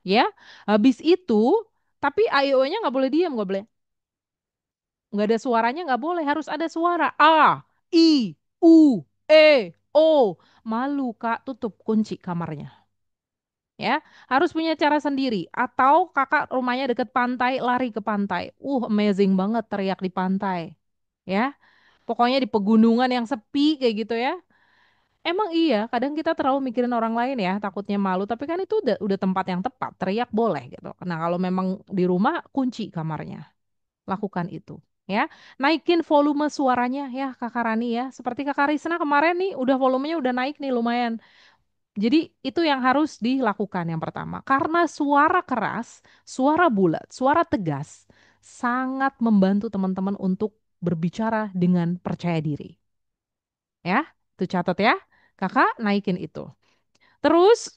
ya. Habis itu tapi A I U nya nggak boleh diam, nggak ada suaranya, nggak boleh, harus ada suara A I U E O. Malu Kak, tutup kunci kamarnya ya. Harus punya cara sendiri atau kakak rumahnya deket pantai, lari ke pantai. Amazing banget teriak di pantai ya. Pokoknya di pegunungan yang sepi kayak gitu ya. Emang iya, kadang kita terlalu mikirin orang lain ya, takutnya malu, tapi kan itu udah tempat yang tepat, teriak boleh gitu. Nah, kalau memang di rumah kunci kamarnya, lakukan itu ya. Naikin volume suaranya ya Kakak Rani ya. Seperti Kakak Risna kemarin nih udah volumenya udah naik nih lumayan. Jadi itu yang harus dilakukan yang pertama. Karena suara keras, suara bulat, suara tegas sangat membantu teman-teman untuk berbicara dengan percaya diri. Ya, itu catat ya. Kakak naikin itu. Terus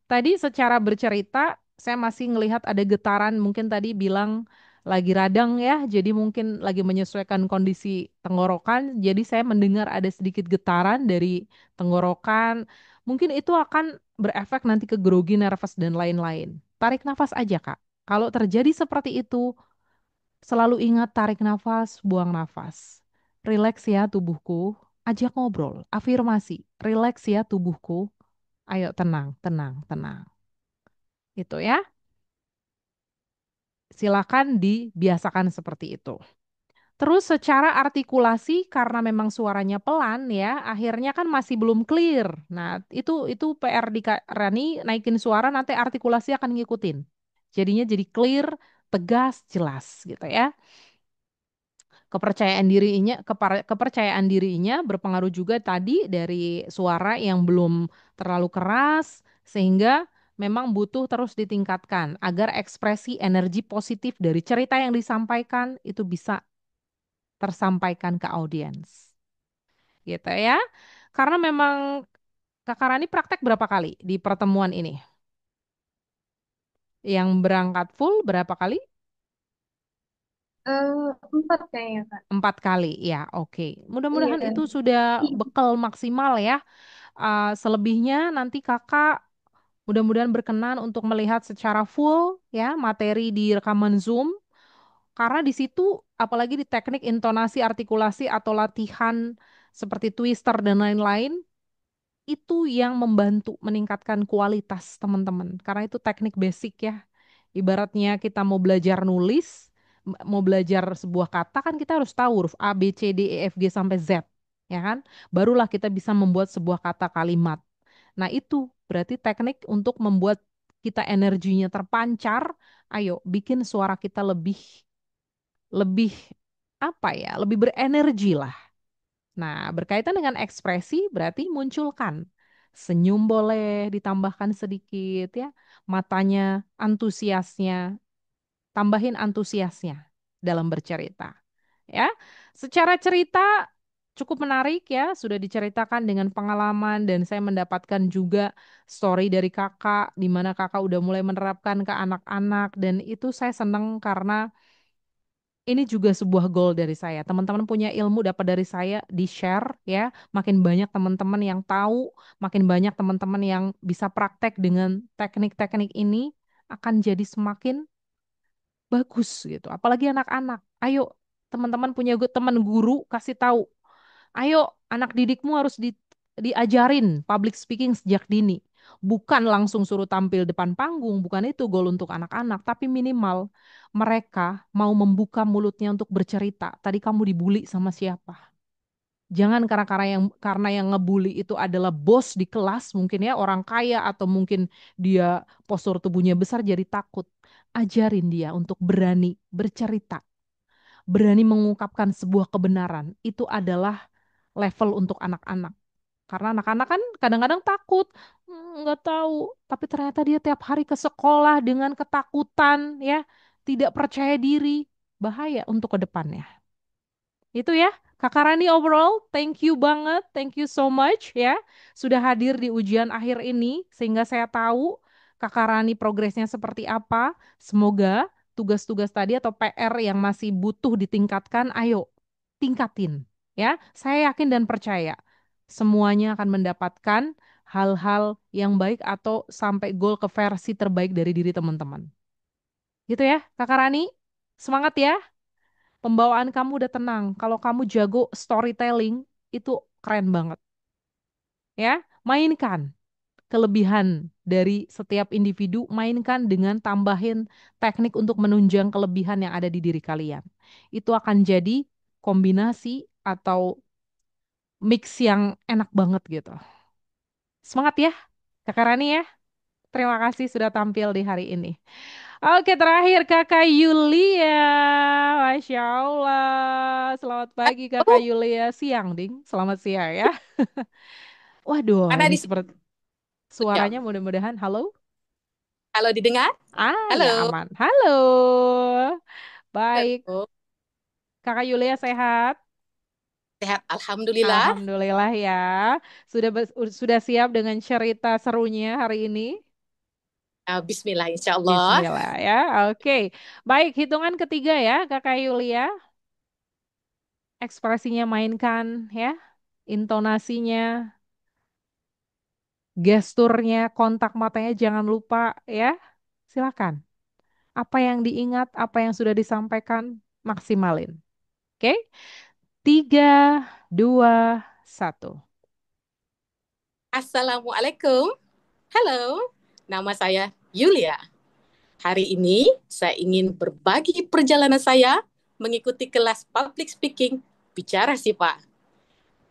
tadi secara bercerita saya masih ngelihat ada getaran, mungkin tadi bilang lagi radang ya, jadi mungkin lagi menyesuaikan kondisi tenggorokan. Jadi saya mendengar ada sedikit getaran dari tenggorokan. Mungkin itu akan berefek nanti ke grogi, nervous dan lain-lain. Tarik nafas aja, Kak. Kalau terjadi seperti itu, selalu ingat tarik nafas, buang nafas. Rileks ya tubuhku. Ajak ngobrol, afirmasi. Rileks ya tubuhku. Ayo tenang, tenang, tenang. Itu ya. Silakan dibiasakan seperti itu. Terus secara artikulasi karena memang suaranya pelan ya, akhirnya kan masih belum clear. Nah, itu PR di Kak Rani, naikin suara nanti artikulasi akan ngikutin. Jadinya jadi clear, tegas, jelas gitu ya. Kepercayaan dirinya berpengaruh juga tadi dari suara yang belum terlalu keras sehingga memang butuh terus ditingkatkan agar ekspresi energi positif dari cerita yang disampaikan itu bisa tersampaikan ke audiens. Gitu ya. Karena memang Kakak Rani praktek berapa kali di pertemuan ini? Yang berangkat full berapa kali? 4 kayaknya, Kak. 4 kali, ya oke. Iya. Mudah-mudahan itu sudah bekal maksimal ya. Selebihnya nanti kakak mudah-mudahan berkenan untuk melihat secara full ya materi di rekaman Zoom. Karena di situ apalagi di teknik intonasi, artikulasi atau latihan seperti twister dan lain-lain itu yang membantu meningkatkan kualitas teman-teman. Karena itu teknik basic ya. Ibaratnya kita mau belajar nulis, mau belajar sebuah kata kan kita harus tahu huruf A, B, C, D, E, F, G sampai Z, ya kan? Barulah kita bisa membuat sebuah kata kalimat. Nah, itu berarti teknik untuk membuat kita energinya terpancar. Ayo, bikin suara kita lebih lebih apa ya? Lebih berenergi lah. Nah, berkaitan dengan ekspresi berarti munculkan senyum boleh ditambahkan sedikit ya. Matanya antusiasnya, tambahin antusiasnya dalam bercerita. Ya, secara cerita cukup menarik ya, sudah diceritakan dengan pengalaman dan saya mendapatkan juga story dari kakak, di mana kakak udah mulai menerapkan ke anak-anak dan itu saya senang karena ini juga sebuah goal dari saya. Teman-teman punya ilmu dapat dari saya, di-share ya. Makin banyak teman-teman yang tahu, makin banyak teman-teman yang bisa praktek dengan teknik-teknik ini akan jadi semakin bagus gitu. Apalagi anak-anak. Ayo, teman-teman punya teman guru, kasih tahu. Ayo, anak didikmu harus diajarin public speaking sejak dini. Bukan langsung suruh tampil depan panggung, bukan itu goal untuk anak-anak, tapi minimal mereka mau membuka mulutnya untuk bercerita. Tadi kamu dibully sama siapa? Jangan karena yang ngebully itu adalah bos di kelas, mungkin ya orang kaya atau mungkin dia postur tubuhnya besar jadi takut. Ajarin dia untuk berani bercerita, berani mengungkapkan sebuah kebenaran. Itu adalah level untuk anak-anak. Karena anak-anak kan kadang-kadang takut, nggak tahu. Tapi ternyata dia tiap hari ke sekolah dengan ketakutan, ya, tidak percaya diri. Bahaya untuk ke depannya. Itu ya, Kakak Rani overall, thank you banget, thank you so much ya. Sudah hadir di ujian akhir ini, sehingga saya tahu Kakak Rani progresnya seperti apa. Semoga tugas-tugas tadi atau PR yang masih butuh ditingkatkan, ayo tingkatin. Ya, saya yakin dan percaya semuanya akan mendapatkan hal-hal yang baik atau sampai goal ke versi terbaik dari diri teman-teman. Gitu ya, Kakak Rani. Semangat ya. Pembawaan kamu udah tenang. Kalau kamu jago storytelling, itu keren banget. Ya, mainkan kelebihan dari setiap individu, mainkan dengan tambahin teknik untuk menunjang kelebihan yang ada di diri kalian. Itu akan jadi kombinasi atau mix yang enak banget gitu. Semangat ya, Kakak Rani ya. Terima kasih sudah tampil di hari ini. Oke, terakhir Kakak Yulia. Masya Allah. Selamat pagi Kakak Oh, Yulia. Siang, Ding. Selamat siang ya. Waduh, karena ini di sini seperti jam. suaranya mudah-mudahan. Halo? Halo, didengar? Ya Halo. aman. Halo. Baik. Halo. Kakak Yulia sehat? Sehat, Alhamdulillah. Alhamdulillah ya. Sudah siap dengan cerita serunya hari ini? Bismillah, insya Allah. Bismillah ya. Oke. Baik, hitungan ketiga ya, Kakak Yulia. Ekspresinya mainkan ya. Intonasinya, gesturnya, kontak matanya jangan lupa ya. Silakan. Apa yang diingat, apa yang sudah disampaikan, maksimalin. Oke? Tiga, dua, satu. Assalamualaikum. Halo, nama saya Yulia. Hari ini saya ingin berbagi perjalanan saya mengikuti kelas public speaking Bicara Sipa.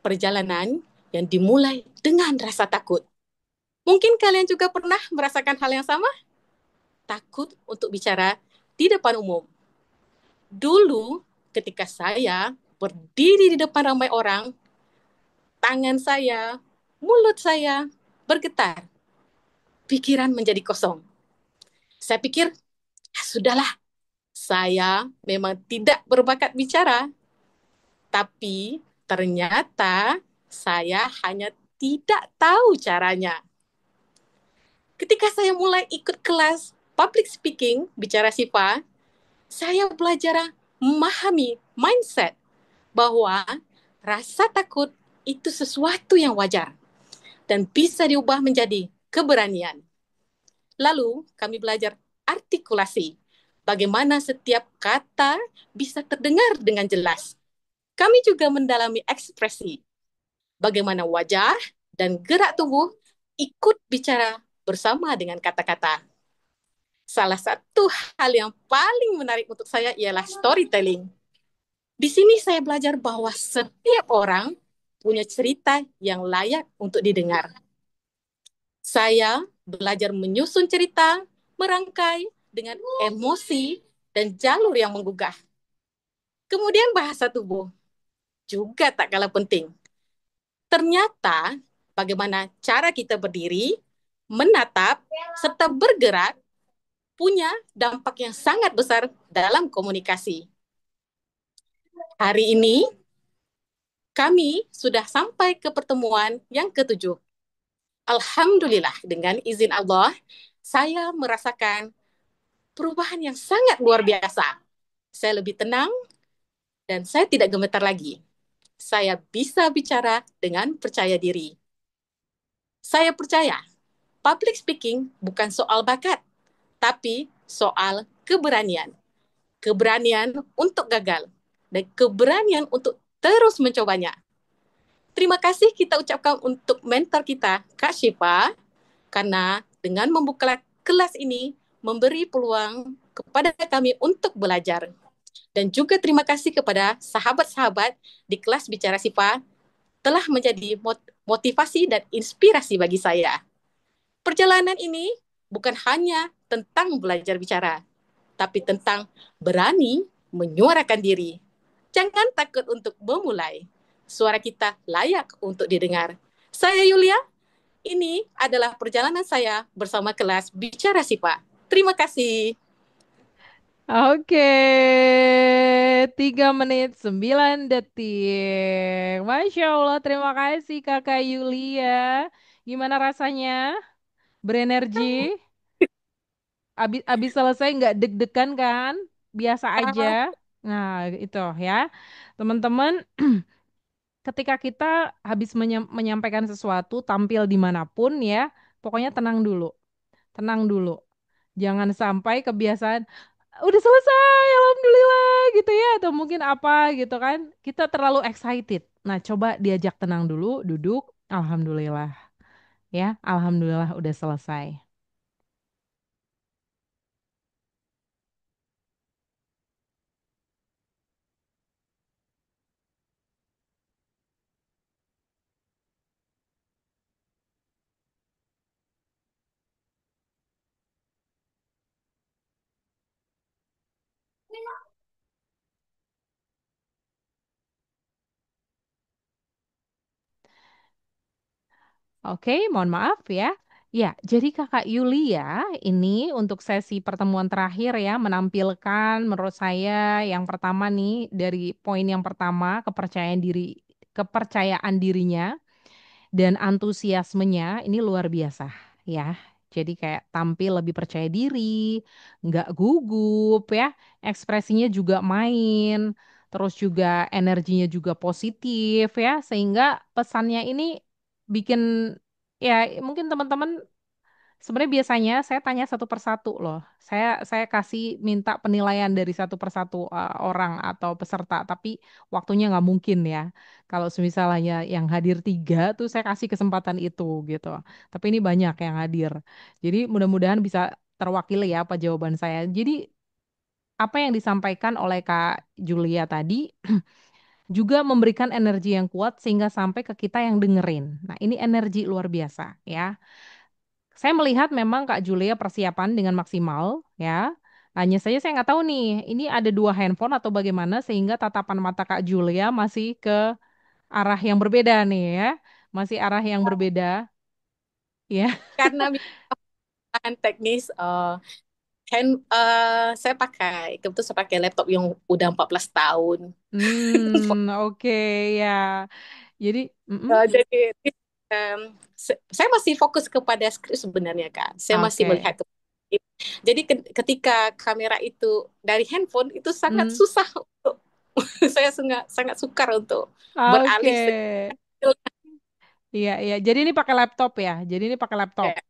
Perjalanan yang dimulai dengan rasa takut. Mungkin kalian juga pernah merasakan hal yang sama? Takut untuk bicara di depan umum. Dulu ketika saya berdiri di depan ramai orang, tangan saya, mulut saya bergetar. Pikiran menjadi kosong. Saya pikir, sudahlah, saya memang tidak berbakat bicara. Tapi ternyata saya hanya tidak tahu caranya. Ketika saya mulai ikut kelas public speaking, bicara SIPA, saya belajar memahami mindset bahwa rasa takut itu sesuatu yang wajar dan bisa diubah menjadi keberanian. Lalu kami belajar artikulasi, bagaimana setiap kata bisa terdengar dengan jelas. Kami juga mendalami ekspresi, bagaimana wajah dan gerak tubuh ikut bicara bersama dengan kata-kata. Salah satu hal yang paling menarik untuk saya ialah storytelling. Di sini saya belajar bahwa setiap orang punya cerita yang layak untuk didengar. Saya belajar menyusun cerita, merangkai dengan emosi dan jalur yang menggugah. Kemudian bahasa tubuh juga tak kalah penting. Ternyata bagaimana cara kita berdiri, menatap, serta bergerak punya dampak yang sangat besar dalam komunikasi. Hari ini kami sudah sampai ke pertemuan yang ketujuh. Alhamdulillah, dengan izin Allah, saya merasakan perubahan yang sangat luar biasa. Saya lebih tenang dan saya tidak gemetar lagi. Saya bisa bicara dengan percaya diri. Saya percaya public speaking bukan soal bakat, tapi soal keberanian. Keberanian untuk gagal dan keberanian untuk terus mencobanya. Terima kasih kita ucapkan untuk mentor kita, Kak Syifa, karena dengan membuka kelas ini memberi peluang kepada kami untuk belajar. Dan juga terima kasih kepada sahabat-sahabat di kelas Bicara Sipa telah menjadi motivasi dan inspirasi bagi saya. Perjalanan ini bukan hanya tentang belajar bicara, tapi tentang berani menyuarakan diri. Jangan takut untuk memulai. Suara kita layak untuk didengar. Saya Yulia, ini adalah perjalanan saya bersama kelas Bicara Sipa. Terima kasih. Oke, 3 menit 9 detik. Masya Allah, terima kasih Kakak Yulia. Gimana rasanya? Berenergi? Abis selesai nggak deg-degan kan? Biasa aja. Nah, itu ya. Teman-teman, ketika kita habis menyampaikan sesuatu, tampil dimanapun ya, pokoknya tenang dulu. Tenang dulu. Jangan sampai kebiasaan udah selesai, alhamdulillah gitu ya, atau mungkin apa gitu kan. Kita terlalu excited. Nah, coba diajak tenang dulu, duduk, alhamdulillah. Ya, alhamdulillah udah selesai. Oke, mohon maaf ya. Ya, jadi Kakak Yulia ini untuk sesi pertemuan terakhir ya menampilkan menurut saya yang pertama nih dari poin yang pertama kepercayaan diri kepercayaan dirinya dan antusiasmenya ini luar biasa ya. Jadi kayak tampil lebih percaya diri, nggak gugup ya, ekspresinya juga main, terus juga energinya juga positif ya, sehingga pesannya ini bikin ya mungkin teman-teman sebenarnya biasanya saya tanya satu persatu loh. Saya kasih minta penilaian dari satu persatu orang atau peserta, tapi waktunya nggak mungkin ya. Kalau misalnya yang hadir 3 tuh saya kasih kesempatan itu gitu. Tapi ini banyak yang hadir. Jadi mudah-mudahan bisa terwakili ya apa jawaban saya. Jadi apa yang disampaikan oleh Kak Julia tadi juga memberikan energi yang kuat sehingga sampai ke kita yang dengerin. Nah, ini energi luar biasa ya. Saya melihat memang Kak Julia persiapan dengan maksimal ya. Hanya saja saya nggak tahu nih, ini ada 2 handphone atau bagaimana sehingga tatapan mata Kak Julia masih ke arah yang berbeda nih ya. Masih arah yang berbeda ya. Karena bahan teknis, saya kebetulan saya pakai laptop yang udah 14 tahun. Oke ya. Jadi, Jadi em, saya masih fokus kepada skrip sebenarnya kan. Saya masih oke. melihat ke skrip. Jadi ketika kamera itu dari handphone itu sangat Hmm, susah untuk saya sangat sukar untuk oke. beralih ke Iya, iya. Jadi ini pakai laptop ya. Jadi ini pakai laptop. kayak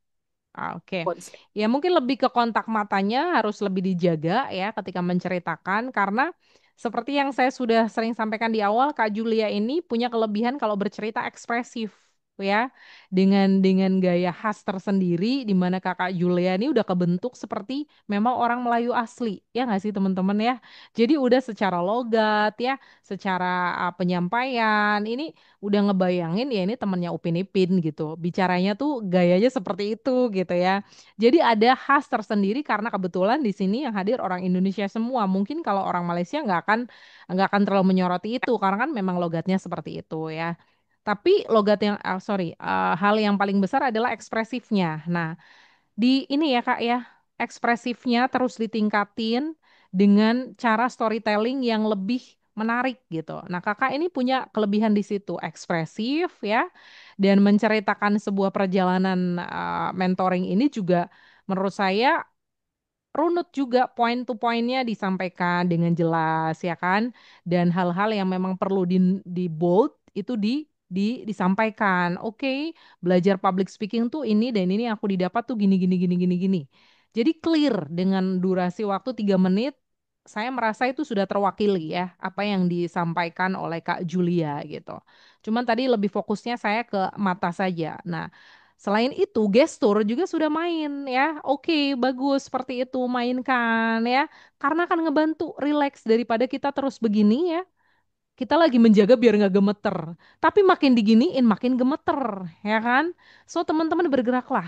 Oke. konsep. Ya mungkin lebih ke kontak matanya harus lebih dijaga ya ketika menceritakan karena seperti yang saya sudah sering sampaikan di awal, Kak Julia ini punya kelebihan kalau bercerita ekspresif ya dengan gaya khas tersendiri di mana Kakak Julia ini udah kebentuk seperti memang orang Melayu asli ya nggak sih teman-teman ya. Jadi udah secara logat ya, secara penyampaian ini udah ngebayangin ya ini temennya Upin Ipin gitu. Bicaranya tuh gayanya seperti itu gitu ya. Jadi ada khas tersendiri karena kebetulan di sini yang hadir orang Indonesia semua. Mungkin kalau orang Malaysia nggak akan terlalu menyoroti itu karena kan memang logatnya seperti itu ya. Tapi logat yang hal yang paling besar adalah ekspresifnya. Nah, di ini ya Kak ya, ekspresifnya terus ditingkatin dengan cara storytelling yang lebih menarik gitu. Nah, Kakak ini punya kelebihan di situ, ekspresif ya, dan menceritakan sebuah perjalanan mentoring ini juga menurut saya runut juga poin to poinnya disampaikan dengan jelas ya kan dan hal-hal yang memang perlu di bold itu disampaikan. Oke, belajar public speaking tuh ini dan ini aku didapat tuh gini gini gini gini gini. Jadi clear dengan durasi waktu 3 menit saya merasa itu sudah terwakili ya apa yang disampaikan oleh Kak Julia gitu. Cuman tadi lebih fokusnya saya ke mata saja. Nah, selain itu, gestur juga sudah main ya. Oke, bagus seperti itu mainkan ya. Karena akan ngebantu relax daripada kita terus begini ya. Kita lagi menjaga biar nggak gemeter. Tapi makin diginiin makin gemeter, ya kan? So teman-teman bergeraklah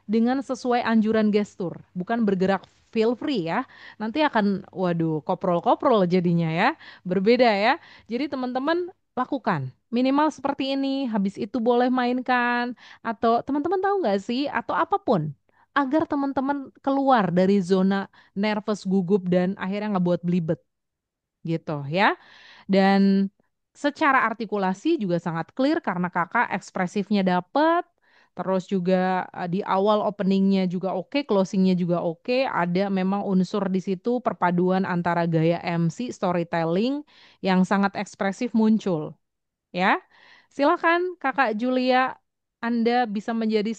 dengan sesuai anjuran gestur, bukan bergerak feel free ya. Nanti akan, waduh, koprol-koprol jadinya ya. Berbeda ya. Jadi teman-teman lakukan. Minimal seperti ini, habis itu boleh mainkan. Atau teman-teman tahu nggak sih, atau apapun. Agar teman-teman keluar dari zona nervous gugup dan akhirnya nggak buat belibet gitu ya. Dan secara artikulasi juga sangat clear karena kakak ekspresifnya dapet. Terus juga di awal openingnya juga oke, closingnya juga oke. Ada memang unsur di situ perpaduan antara gaya MC, storytelling yang sangat ekspresif muncul. Ya, silakan Kakak Julia, Anda bisa menjadi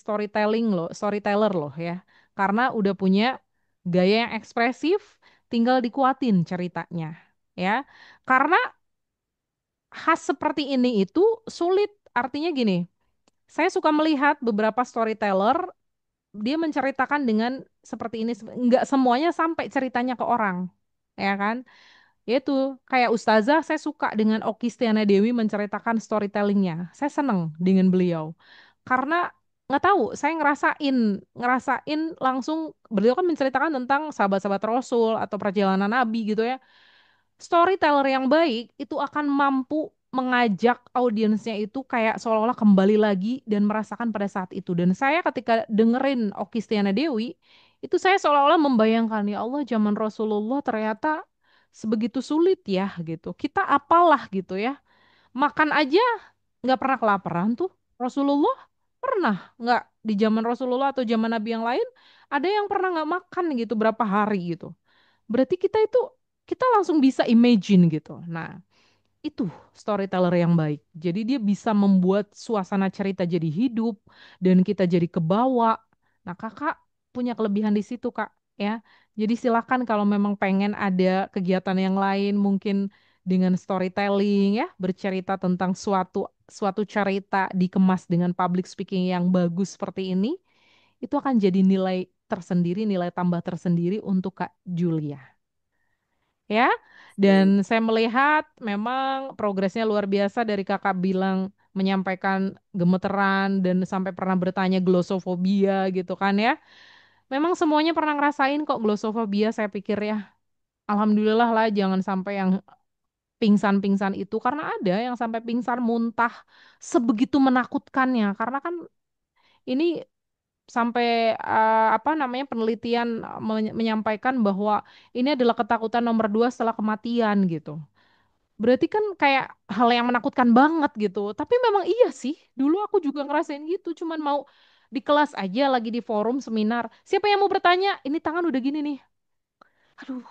storyteller loh ya. Karena udah punya gaya yang ekspresif, tinggal dikuatin ceritanya. Ya, karena khas seperti ini itu sulit. Artinya gini, saya suka melihat beberapa storyteller, dia menceritakan dengan seperti ini. Nggak semuanya sampai ceritanya ke orang. Ya kan? Yaitu kayak Ustazah, saya suka dengan Oki Stiana Dewi menceritakan storytellingnya. Saya seneng dengan beliau. Karena nggak tahu, saya ngerasain langsung beliau kan menceritakan tentang sahabat-sahabat Rasul atau perjalanan Nabi gitu ya. Storyteller yang baik itu akan mampu mengajak audiensnya itu kayak seolah-olah kembali lagi dan merasakan pada saat itu. Dan saya ketika dengerin Oki Stiana Dewi, itu saya seolah-olah membayangkan, ya Allah zaman Rasulullah ternyata sebegitu sulit ya gitu. Kita apalah gitu ya Makan aja nggak pernah kelaparan tuh. Rasulullah pernah nggak di zaman Rasulullah atau zaman Nabi yang lain ada yang pernah nggak makan gitu berapa hari gitu. Berarti kita langsung bisa imagine gitu. Nah, itu storyteller yang baik. Jadi dia bisa membuat suasana cerita jadi hidup dan kita jadi kebawa. Nah, kakak punya kelebihan di situ, Kak, ya. Jadi silakan kalau memang pengen ada kegiatan yang lain mungkin dengan storytelling ya, bercerita tentang suatu suatu cerita dikemas dengan public speaking yang bagus seperti ini, itu akan jadi nilai tersendiri, nilai tambah tersendiri untuk Kak Julia ya. Dan saya melihat memang progresnya luar biasa dari kakak bilang menyampaikan gemeteran dan sampai pernah bertanya glosofobia gitu kan ya. Memang semuanya pernah ngerasain kok glosofobia saya pikir ya. Alhamdulillah lah jangan sampai yang pingsan-pingsan itu karena ada yang sampai pingsan muntah sebegitu menakutkannya karena kan ini sampai apa namanya penelitian menyampaikan bahwa ini adalah ketakutan nomor dua setelah kematian gitu. Berarti kan kayak hal yang menakutkan banget gitu. Tapi memang iya sih, dulu aku juga ngerasain gitu, cuman mau di kelas aja lagi di forum seminar. Siapa yang mau bertanya? Ini tangan udah gini nih. Aduh,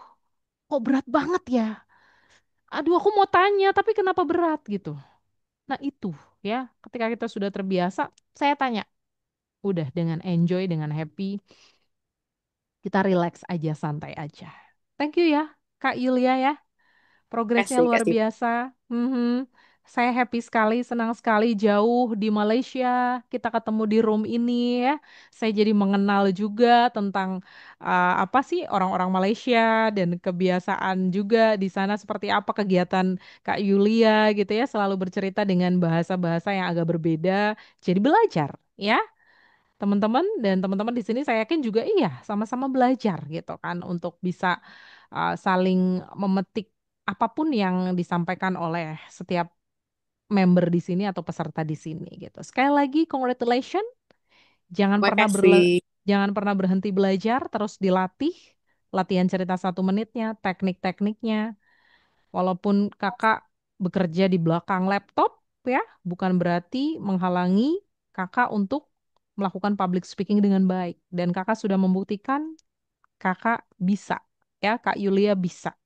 kok berat banget ya? Aduh, aku mau tanya, tapi kenapa berat gitu. Nah, itu ya, ketika kita sudah terbiasa, saya tanya, udah dengan enjoy, dengan happy, kita relax aja, santai aja. Thank you ya, Kak Yulia ya. Progresnya Kasih, luar kasih. biasa. Mhm. Saya happy sekali, senang sekali jauh di Malaysia. Kita ketemu di room ini ya. Saya jadi mengenal juga tentang apa sih orang-orang Malaysia dan kebiasaan juga di sana seperti apa kegiatan Kak Yulia gitu ya. Selalu bercerita dengan bahasa-bahasa yang agak berbeda. Jadi belajar ya teman-teman dan teman-teman di sini saya yakin juga iya sama-sama belajar gitu kan untuk bisa saling memetik apapun yang disampaikan oleh setiap member di sini atau peserta di sini gitu. Sekali lagi congratulations, jangan pernah Makasih. jangan pernah berhenti belajar, terus dilatih, latihan cerita 1 menitnya, teknik-tekniknya. Walaupun kakak bekerja di belakang laptop ya, bukan berarti menghalangi kakak untuk melakukan public speaking dengan baik. Dan kakak sudah membuktikan kakak bisa. Ya, Kak Yulia bisa.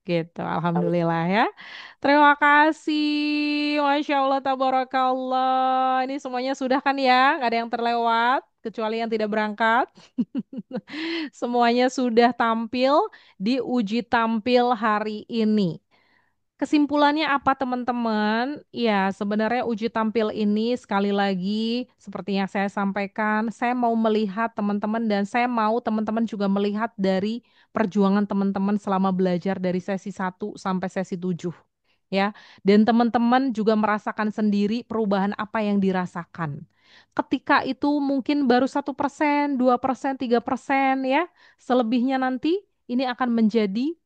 Gitu, Alhamdulillah ya. Terima kasih. Masya Allah, tabarakallah. Ini semuanya sudah kan ya? Nggak ada yang terlewat, kecuali yang tidak berangkat. Semuanya sudah tampil di uji tampil hari ini. Kesimpulannya apa teman-teman? Ya, sebenarnya uji tampil ini sekali lagi seperti yang saya sampaikan, saya mau melihat teman-teman dan saya mau teman-teman juga melihat dari perjuangan teman-teman selama belajar dari sesi 1 sampai sesi 7. Ya, dan teman-teman juga merasakan sendiri perubahan apa yang dirasakan. Ketika itu mungkin baru 1%, 2%, 3% ya, selebihnya nanti ini akan menjadi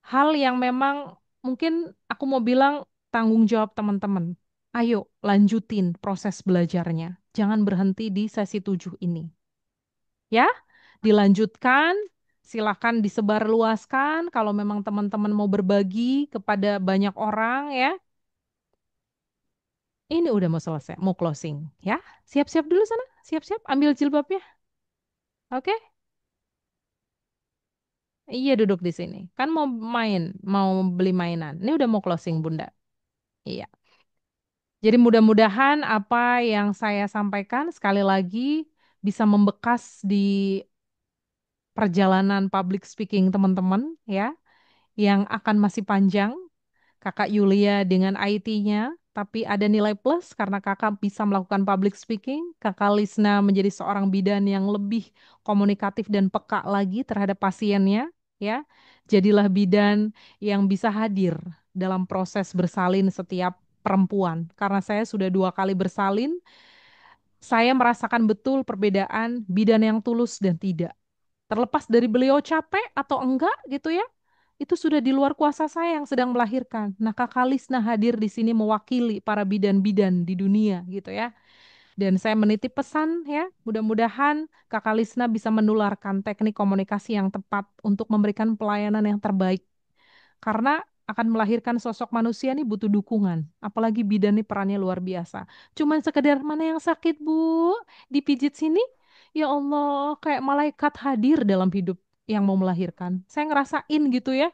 hal yang memang mungkin aku mau bilang tanggung jawab teman-teman. Ayo lanjutin proses belajarnya. Jangan berhenti di sesi 7 ini. Ya, dilanjutkan, silakan disebarluaskan kalau memang teman-teman mau berbagi kepada banyak orang ya. Ini udah mau selesai, mau closing ya. Siap-siap dulu sana, siap-siap ambil jilbabnya. Oke? Iya duduk di sini. Kan mau main, mau beli mainan. Ini udah mau closing Bunda. Iya. Jadi mudah-mudahan apa yang saya sampaikan sekali lagi bisa membekas di perjalanan public speaking teman-teman ya, yang akan masih panjang. Kakak Yulia dengan IT-nya, tapi ada nilai plus karena kakak bisa melakukan public speaking. Kakak Lisna menjadi seorang bidan yang lebih komunikatif dan peka lagi terhadap pasiennya ya. Jadilah bidan yang bisa hadir dalam proses bersalin setiap perempuan. Karena saya sudah 2 kali bersalin, saya merasakan betul perbedaan bidan yang tulus dan tidak. Terlepas dari beliau capek atau enggak gitu ya, itu sudah di luar kuasa saya yang sedang melahirkan. Nah, Kakak Lisna hadir di sini mewakili para bidan-bidan di dunia gitu ya. Dan saya menitip pesan ya, mudah-mudahan Kakak Lisna bisa menularkan teknik komunikasi yang tepat untuk memberikan pelayanan yang terbaik. Karena akan melahirkan sosok manusia nih butuh dukungan. Apalagi bidan nih perannya luar biasa. Cuman sekedar mana yang sakit bu, dipijit sini. Ya Allah, kayak malaikat hadir dalam hidup yang mau melahirkan. Saya ngerasain gitu ya.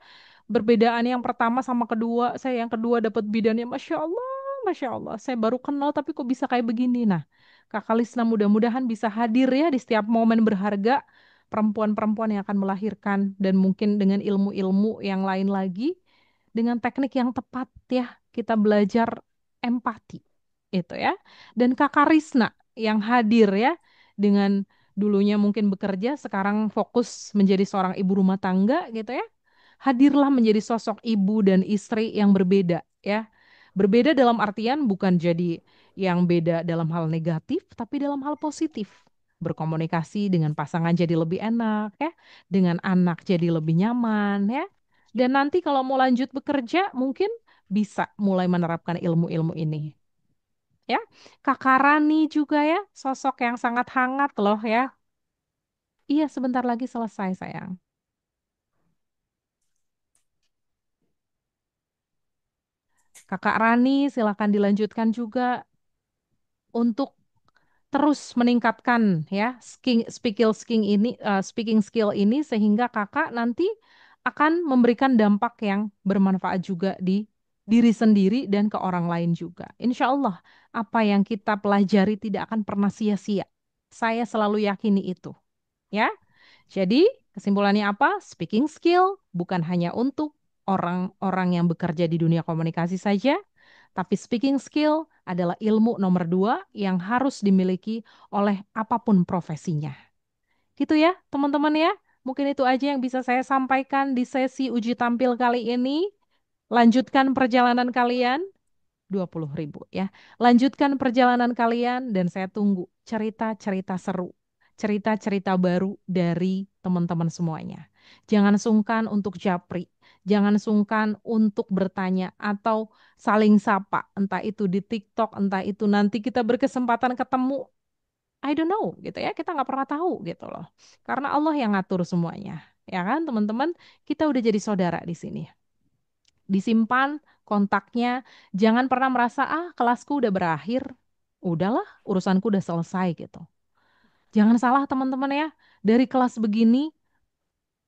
Perbedaan yang pertama sama kedua, saya yang kedua dapat bidannya, Masya Allah, Masya Allah. Saya baru kenal tapi kok bisa kayak begini. Nah, Kakak Lisna mudah-mudahan bisa hadir ya di setiap momen berharga perempuan-perempuan yang akan melahirkan dan mungkin dengan ilmu-ilmu yang lain lagi dengan teknik yang tepat ya kita belajar empati itu ya dan Kakak Risna yang hadir ya dengan dulunya mungkin bekerja sekarang fokus menjadi seorang ibu rumah tangga gitu ya hadirlah menjadi sosok ibu dan istri yang berbeda ya berbeda dalam artian bukan jadi yang beda dalam hal negatif tapi dalam hal positif berkomunikasi dengan pasangan jadi lebih enak ya dengan anak jadi lebih nyaman ya dan nanti kalau mau lanjut bekerja, mungkin bisa mulai menerapkan ilmu-ilmu ini. Ya, Kakak Rani juga ya, sosok yang sangat hangat loh ya. Iya, sebentar lagi selesai sayang. Kakak Rani, silakan dilanjutkan juga untuk terus meningkatkan ya speaking skill ini sehingga kakak nanti akan memberikan dampak yang bermanfaat juga di diri sendiri dan ke orang lain juga. Insya Allah apa yang kita pelajari tidak akan pernah sia-sia. Saya selalu yakini itu. Ya, jadi kesimpulannya apa? Speaking skill bukan hanya untuk orang-orang yang bekerja di dunia komunikasi saja, tapi speaking skill adalah ilmu nomor dua yang harus dimiliki oleh apapun profesinya. Gitu ya, teman-teman ya. Mungkin itu aja yang bisa saya sampaikan di sesi uji tampil kali ini. Lanjutkan perjalanan kalian. 20.000 ya. Lanjutkan perjalanan kalian dan saya tunggu cerita-cerita seru, cerita-cerita baru dari teman-teman semuanya. Jangan sungkan untuk japri, jangan sungkan untuk bertanya atau saling sapa, entah itu di TikTok, entah itu nanti kita berkesempatan ketemu. I don't know gitu ya, kita nggak pernah tahu gitu loh. Karena Allah yang ngatur semuanya. Ya kan teman-teman, kita udah jadi saudara di sini disimpan kontaknya. Jangan pernah merasa, ah kelasku udah berakhir. Udahlah, urusanku udah selesai gitu. Jangan salah teman-teman ya, dari kelas begini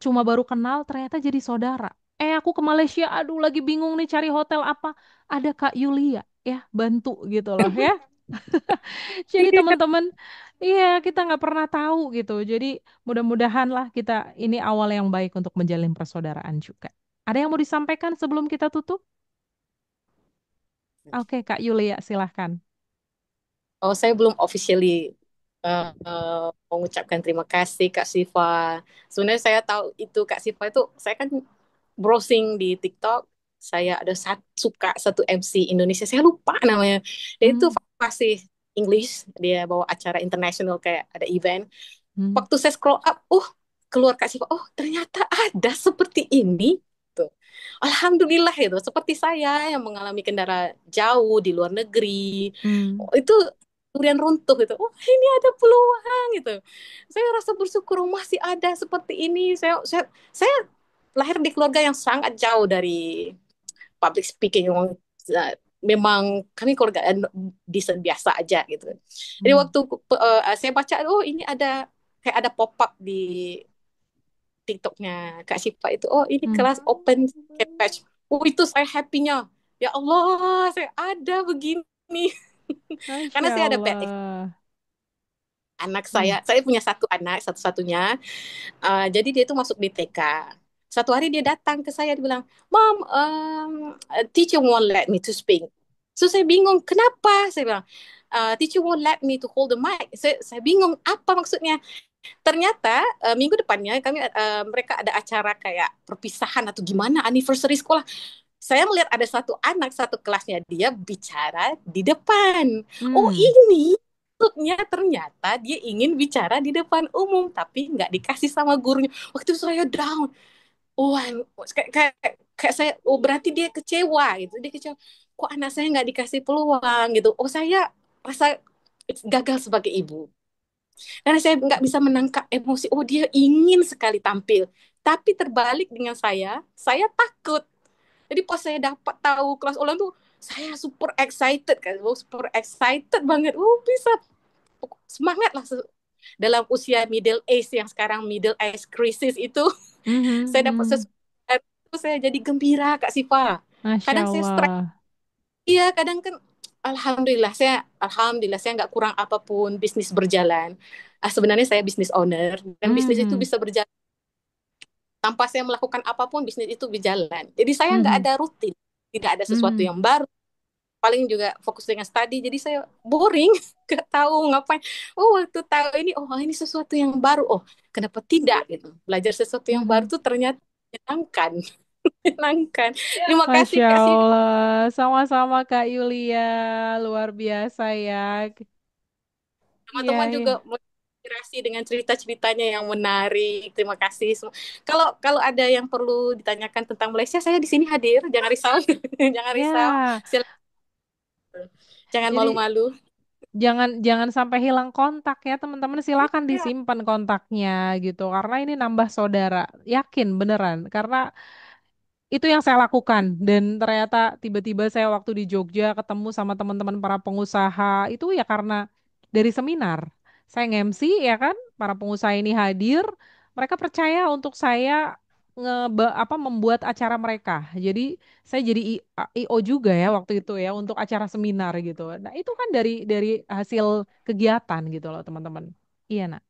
cuma baru kenal ternyata jadi saudara. Aku ke Malaysia, aduh lagi bingung nih cari hotel apa. Ada Kak Yulia ya, bantu gitu loh ya. Jadi teman-teman, iya kita nggak pernah tahu gitu. Jadi mudah-mudahan lah kita ini awal yang baik untuk menjalin persaudaraan juga. Ada yang mau disampaikan sebelum kita tutup? Oke, Kak Yulia, silahkan. Oh, saya belum officially mengucapkan terima kasih Kak Siva. Sebenarnya saya tahu itu Kak Siva itu saya kan browsing di TikTok, saya ada suka satu MC Indonesia, saya lupa namanya. Dia itu Hmm, fasih English, dia bawa acara internasional kayak ada event. hmm, Waktu saya scroll up, keluar Kak Siva, oh ternyata ada seperti ini. Tuh. Alhamdulillah itu, seperti saya yang mengalami kendara jauh di luar negeri, hmm. itu durian runtuh gitu. Oh ini ada peluang gitu. Saya rasa bersyukur oh, masih ada seperti ini. Saya lahir di keluarga yang sangat jauh dari public speaking. Memang kami keluarga desain biasa aja gitu. Jadi Hmm. waktu saya baca, oh ini ada kayak ada pop up di TikToknya Kak Sipa itu. Oh ini Hmm. kelas open batch. Oh itu saya happy-nya. Ya Allah, saya ada begini. Karena Masya saya ada bad Allah. anak Hmm. saya punya satu anak satu-satunya. Jadi dia itu masuk di TK. Satu hari dia datang ke saya, dia bilang, Mom, teacher won't let me to speak. So saya bingung, kenapa? Saya bilang, teacher won't let me to hold the mic. Saya bingung, apa maksudnya? Ternyata minggu depannya mereka ada acara kayak perpisahan atau gimana, anniversary sekolah. Saya melihat ada satu anak, satu kelasnya dia bicara di depan. Oh Hmm. ini maksudnya ternyata dia ingin bicara di depan umum, tapi nggak dikasih sama gurunya. Waktu itu saya down. Wah, kayak saya, oh berarti dia kecewa gitu. Dia kecewa, kok anak saya nggak dikasih peluang gitu. Oh saya rasa gagal sebagai ibu. Karena saya nggak bisa menangkap emosi. Oh dia ingin sekali tampil. Tapi terbalik dengan saya takut. Jadi pas saya dapat tahu kelas online tuh, saya super excited kan, super excited banget. Bisa semangat lah dalam usia middle age yang sekarang middle age crisis itu. Mhm, Saya dapat mhm. sesuatu itu saya jadi gembira Kak Siva. Masya Kadang saya stres, Allah. iya kadang kan alhamdulillah saya nggak kurang apapun, bisnis berjalan. Sebenarnya saya bisnis owner dan bisnis itu Mhm, bisa berjalan tanpa saya melakukan apapun, bisnis itu berjalan. Jadi saya nggak mhm, ada rutin, tidak ada sesuatu mhm. yang baru. Paling juga fokus dengan study, jadi saya boring, nggak tahu ngapain. Waktu tahu ini, ini sesuatu yang baru. Kenapa tidak gitu? Belajar sesuatu yang baru Mhm. tuh ternyata menyenangkan, menyenangkan. Terima kasih Masya Kak Siva. Allah, sama-sama Kak Yulia, luar biasa ya. Iya, Teman-teman juga iya. menginspirasi dengan cerita-ceritanya yang menarik. Terima kasih semua. Kalau kalau ada yang perlu ditanyakan tentang Malaysia, saya di sini hadir. Jangan risau, jangan risau. Ya, Jangan jadi malu-malu. jangan jangan sampai hilang kontak ya teman-teman, silakan Ya, disimpan kontaknya gitu karena ini nambah saudara, yakin beneran karena itu yang saya lakukan dan ternyata tiba-tiba saya waktu di Jogja ketemu sama teman-teman para pengusaha itu ya karena dari seminar. Saya nge-MC ya kan, para pengusaha ini hadir, mereka percaya untuk saya membuat acara mereka. Jadi saya jadi IO juga ya waktu itu ya untuk acara seminar gitu. Nah, itu kan dari hasil kegiatan gitu loh, teman-teman. Iya, Nak.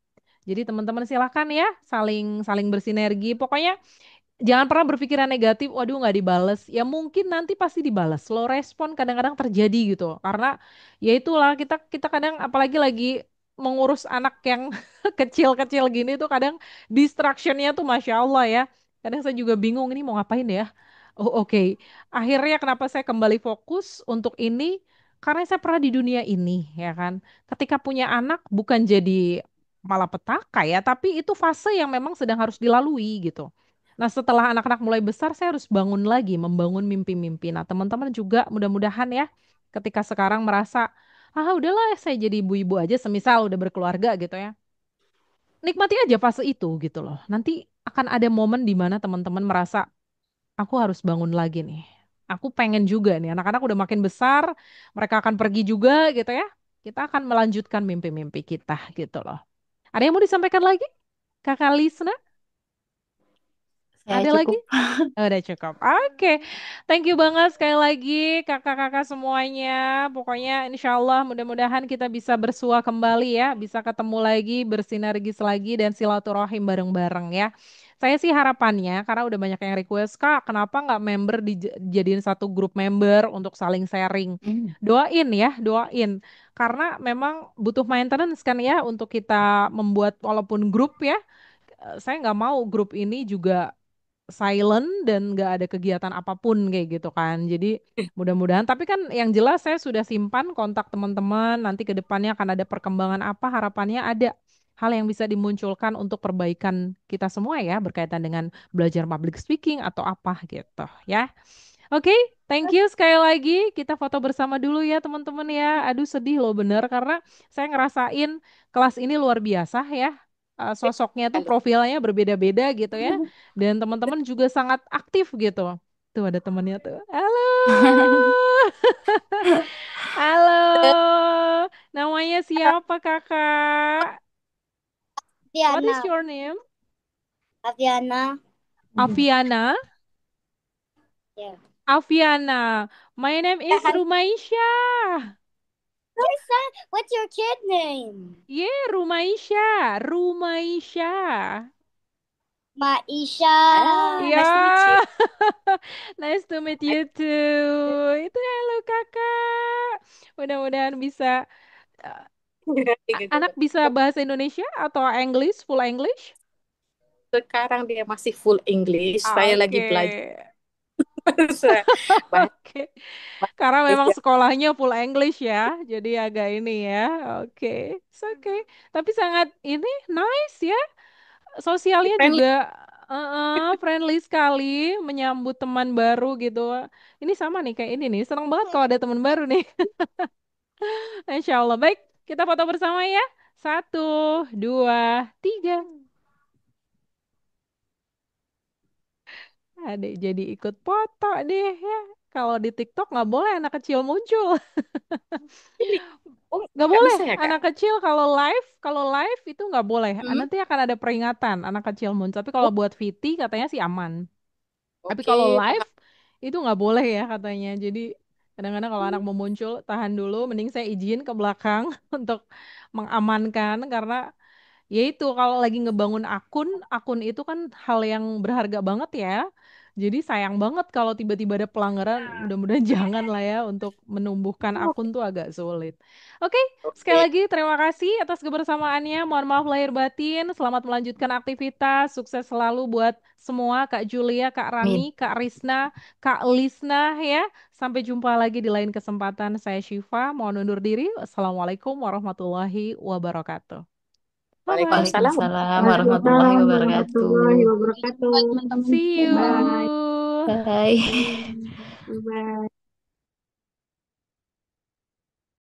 Jadi teman-teman silakan ya saling saling bersinergi. Pokoknya jangan pernah berpikiran negatif, waduh nggak dibales. Ya mungkin nanti pasti dibales. Slow respon kadang-kadang terjadi gitu. Karena ya itulah kita kita kadang apalagi lagi mengurus anak yang kecil-kecil gini tuh kadang distractionnya tuh Masya Allah ya. Kadang saya juga bingung ini mau ngapain ya. Oh oke. Akhirnya kenapa saya kembali fokus untuk ini? Karena saya pernah di dunia ini ya kan. Ketika punya anak bukan jadi malapetaka ya, tapi itu fase yang memang sedang harus dilalui gitu. Nah, setelah anak-anak mulai besar, saya harus bangun lagi, membangun mimpi-mimpi. Nah, teman-teman juga mudah-mudahan ya, ketika sekarang merasa, udahlah saya jadi ibu-ibu aja, semisal udah berkeluarga gitu ya. Nikmati aja fase itu gitu loh. Nanti akan ada momen di mana teman-teman merasa, aku harus bangun lagi nih. Aku pengen juga nih, anak-anak udah makin besar, mereka akan pergi juga gitu ya. Kita akan melanjutkan mimpi-mimpi kita gitu loh. Ada yang mau disampaikan lagi? Kakak Lisna, Saya ada lagi? cukup. Udah cukup. Oke, thank you banget sekali lagi kakak-kakak semuanya. Pokoknya insya Allah mudah-mudahan kita bisa bersua kembali ya, bisa ketemu lagi, bersinergis lagi dan silaturahim bareng-bareng ya. Saya sih harapannya karena udah banyak yang request, Kak, kenapa nggak member dijadiin satu grup member untuk saling sharing. Hmm. Doain ya, doain. Karena memang butuh maintenance kan ya untuk kita membuat walaupun grup ya. Saya nggak mau grup ini juga silent dan nggak ada kegiatan apapun kayak gitu kan. Jadi mudah-mudahan, tapi kan yang jelas saya sudah simpan kontak teman-teman, nanti ke depannya akan ada perkembangan apa, harapannya ada hal yang bisa dimunculkan untuk perbaikan kita semua ya, berkaitan dengan belajar public speaking atau apa gitu ya. Oke, thank you sekali lagi. Kita foto bersama dulu ya teman-teman ya. Aduh sedih loh bener karena saya ngerasain kelas ini luar biasa ya. Sosoknya tuh halo. profilnya berbeda-beda gitu ya. Dan teman-teman juga sangat aktif gitu. Tuh ada temannya tuh. Halo. Halo. Namanya siapa kakak? What is Aviana, your name? Aviana, Aviana. ya. Aviana. My name is Rumaisha. What's your kid name? Yeah, Rumaisha, Rumaisha. Maisha. Nice to meet you. Ya, nice to meet you too. Itu halo kakak. Mudah-mudahan bisa uh, anak bisa bahasa Indonesia atau English, full English? Sekarang dia masih full English. Saya lagi Oke, belajar bahasa oke. Karena memang Indonesia. sekolahnya full English ya, jadi agak ini ya. Oke, oke. Tapi sangat ini nice ya. Sosialnya Friendly. juga friendly sekali, menyambut teman baru gitu. Ini sama nih kayak ini nih, senang banget kalau ada teman baru nih. Insya Allah. Baik, kita foto bersama ya. Satu, dua, tiga. Adik jadi ikut foto deh ya. Kalau di TikTok nggak boleh anak kecil muncul. Ini, oh, Nggak nggak boleh bisa ya, Kak? anak kecil kalau live itu nggak boleh. Nanti akan ada peringatan anak kecil muncul. Tapi kalau Oh, buat VT katanya sih aman. Tapi oke, kalau live paham. itu nggak boleh ya katanya. Jadi kadang-kadang kalau anak mau muncul tahan dulu. Mending saya izin ke belakang untuk mengamankan karena ya itu kalau lagi ngebangun akun itu kan hal yang berharga banget ya. Jadi sayang banget kalau tiba-tiba ada pelanggaran. Mudah-mudahan jangan lah ya untuk menumbuhkan akun tuh agak sulit. Oke, sekali Oke, lagi terima kasih atas kebersamaannya. Mohon maaf lahir batin. Selamat melanjutkan aktivitas. Sukses selalu buat semua Kak Julia, Kak Amin. Rani, Kak Risna, Kak Lisna ya. Sampai jumpa lagi di lain kesempatan. Saya Syifa, mohon undur diri. Assalamualaikum warahmatullahi wabarakatuh. Bye-bye. Waalaikumsalam. Waalaikumsalam warahmatullahi Waalaikumsalam warahmatullahi wabarakatuh. wabarakatuh. Bye teman-teman. See Bye. you. Bye. Bye.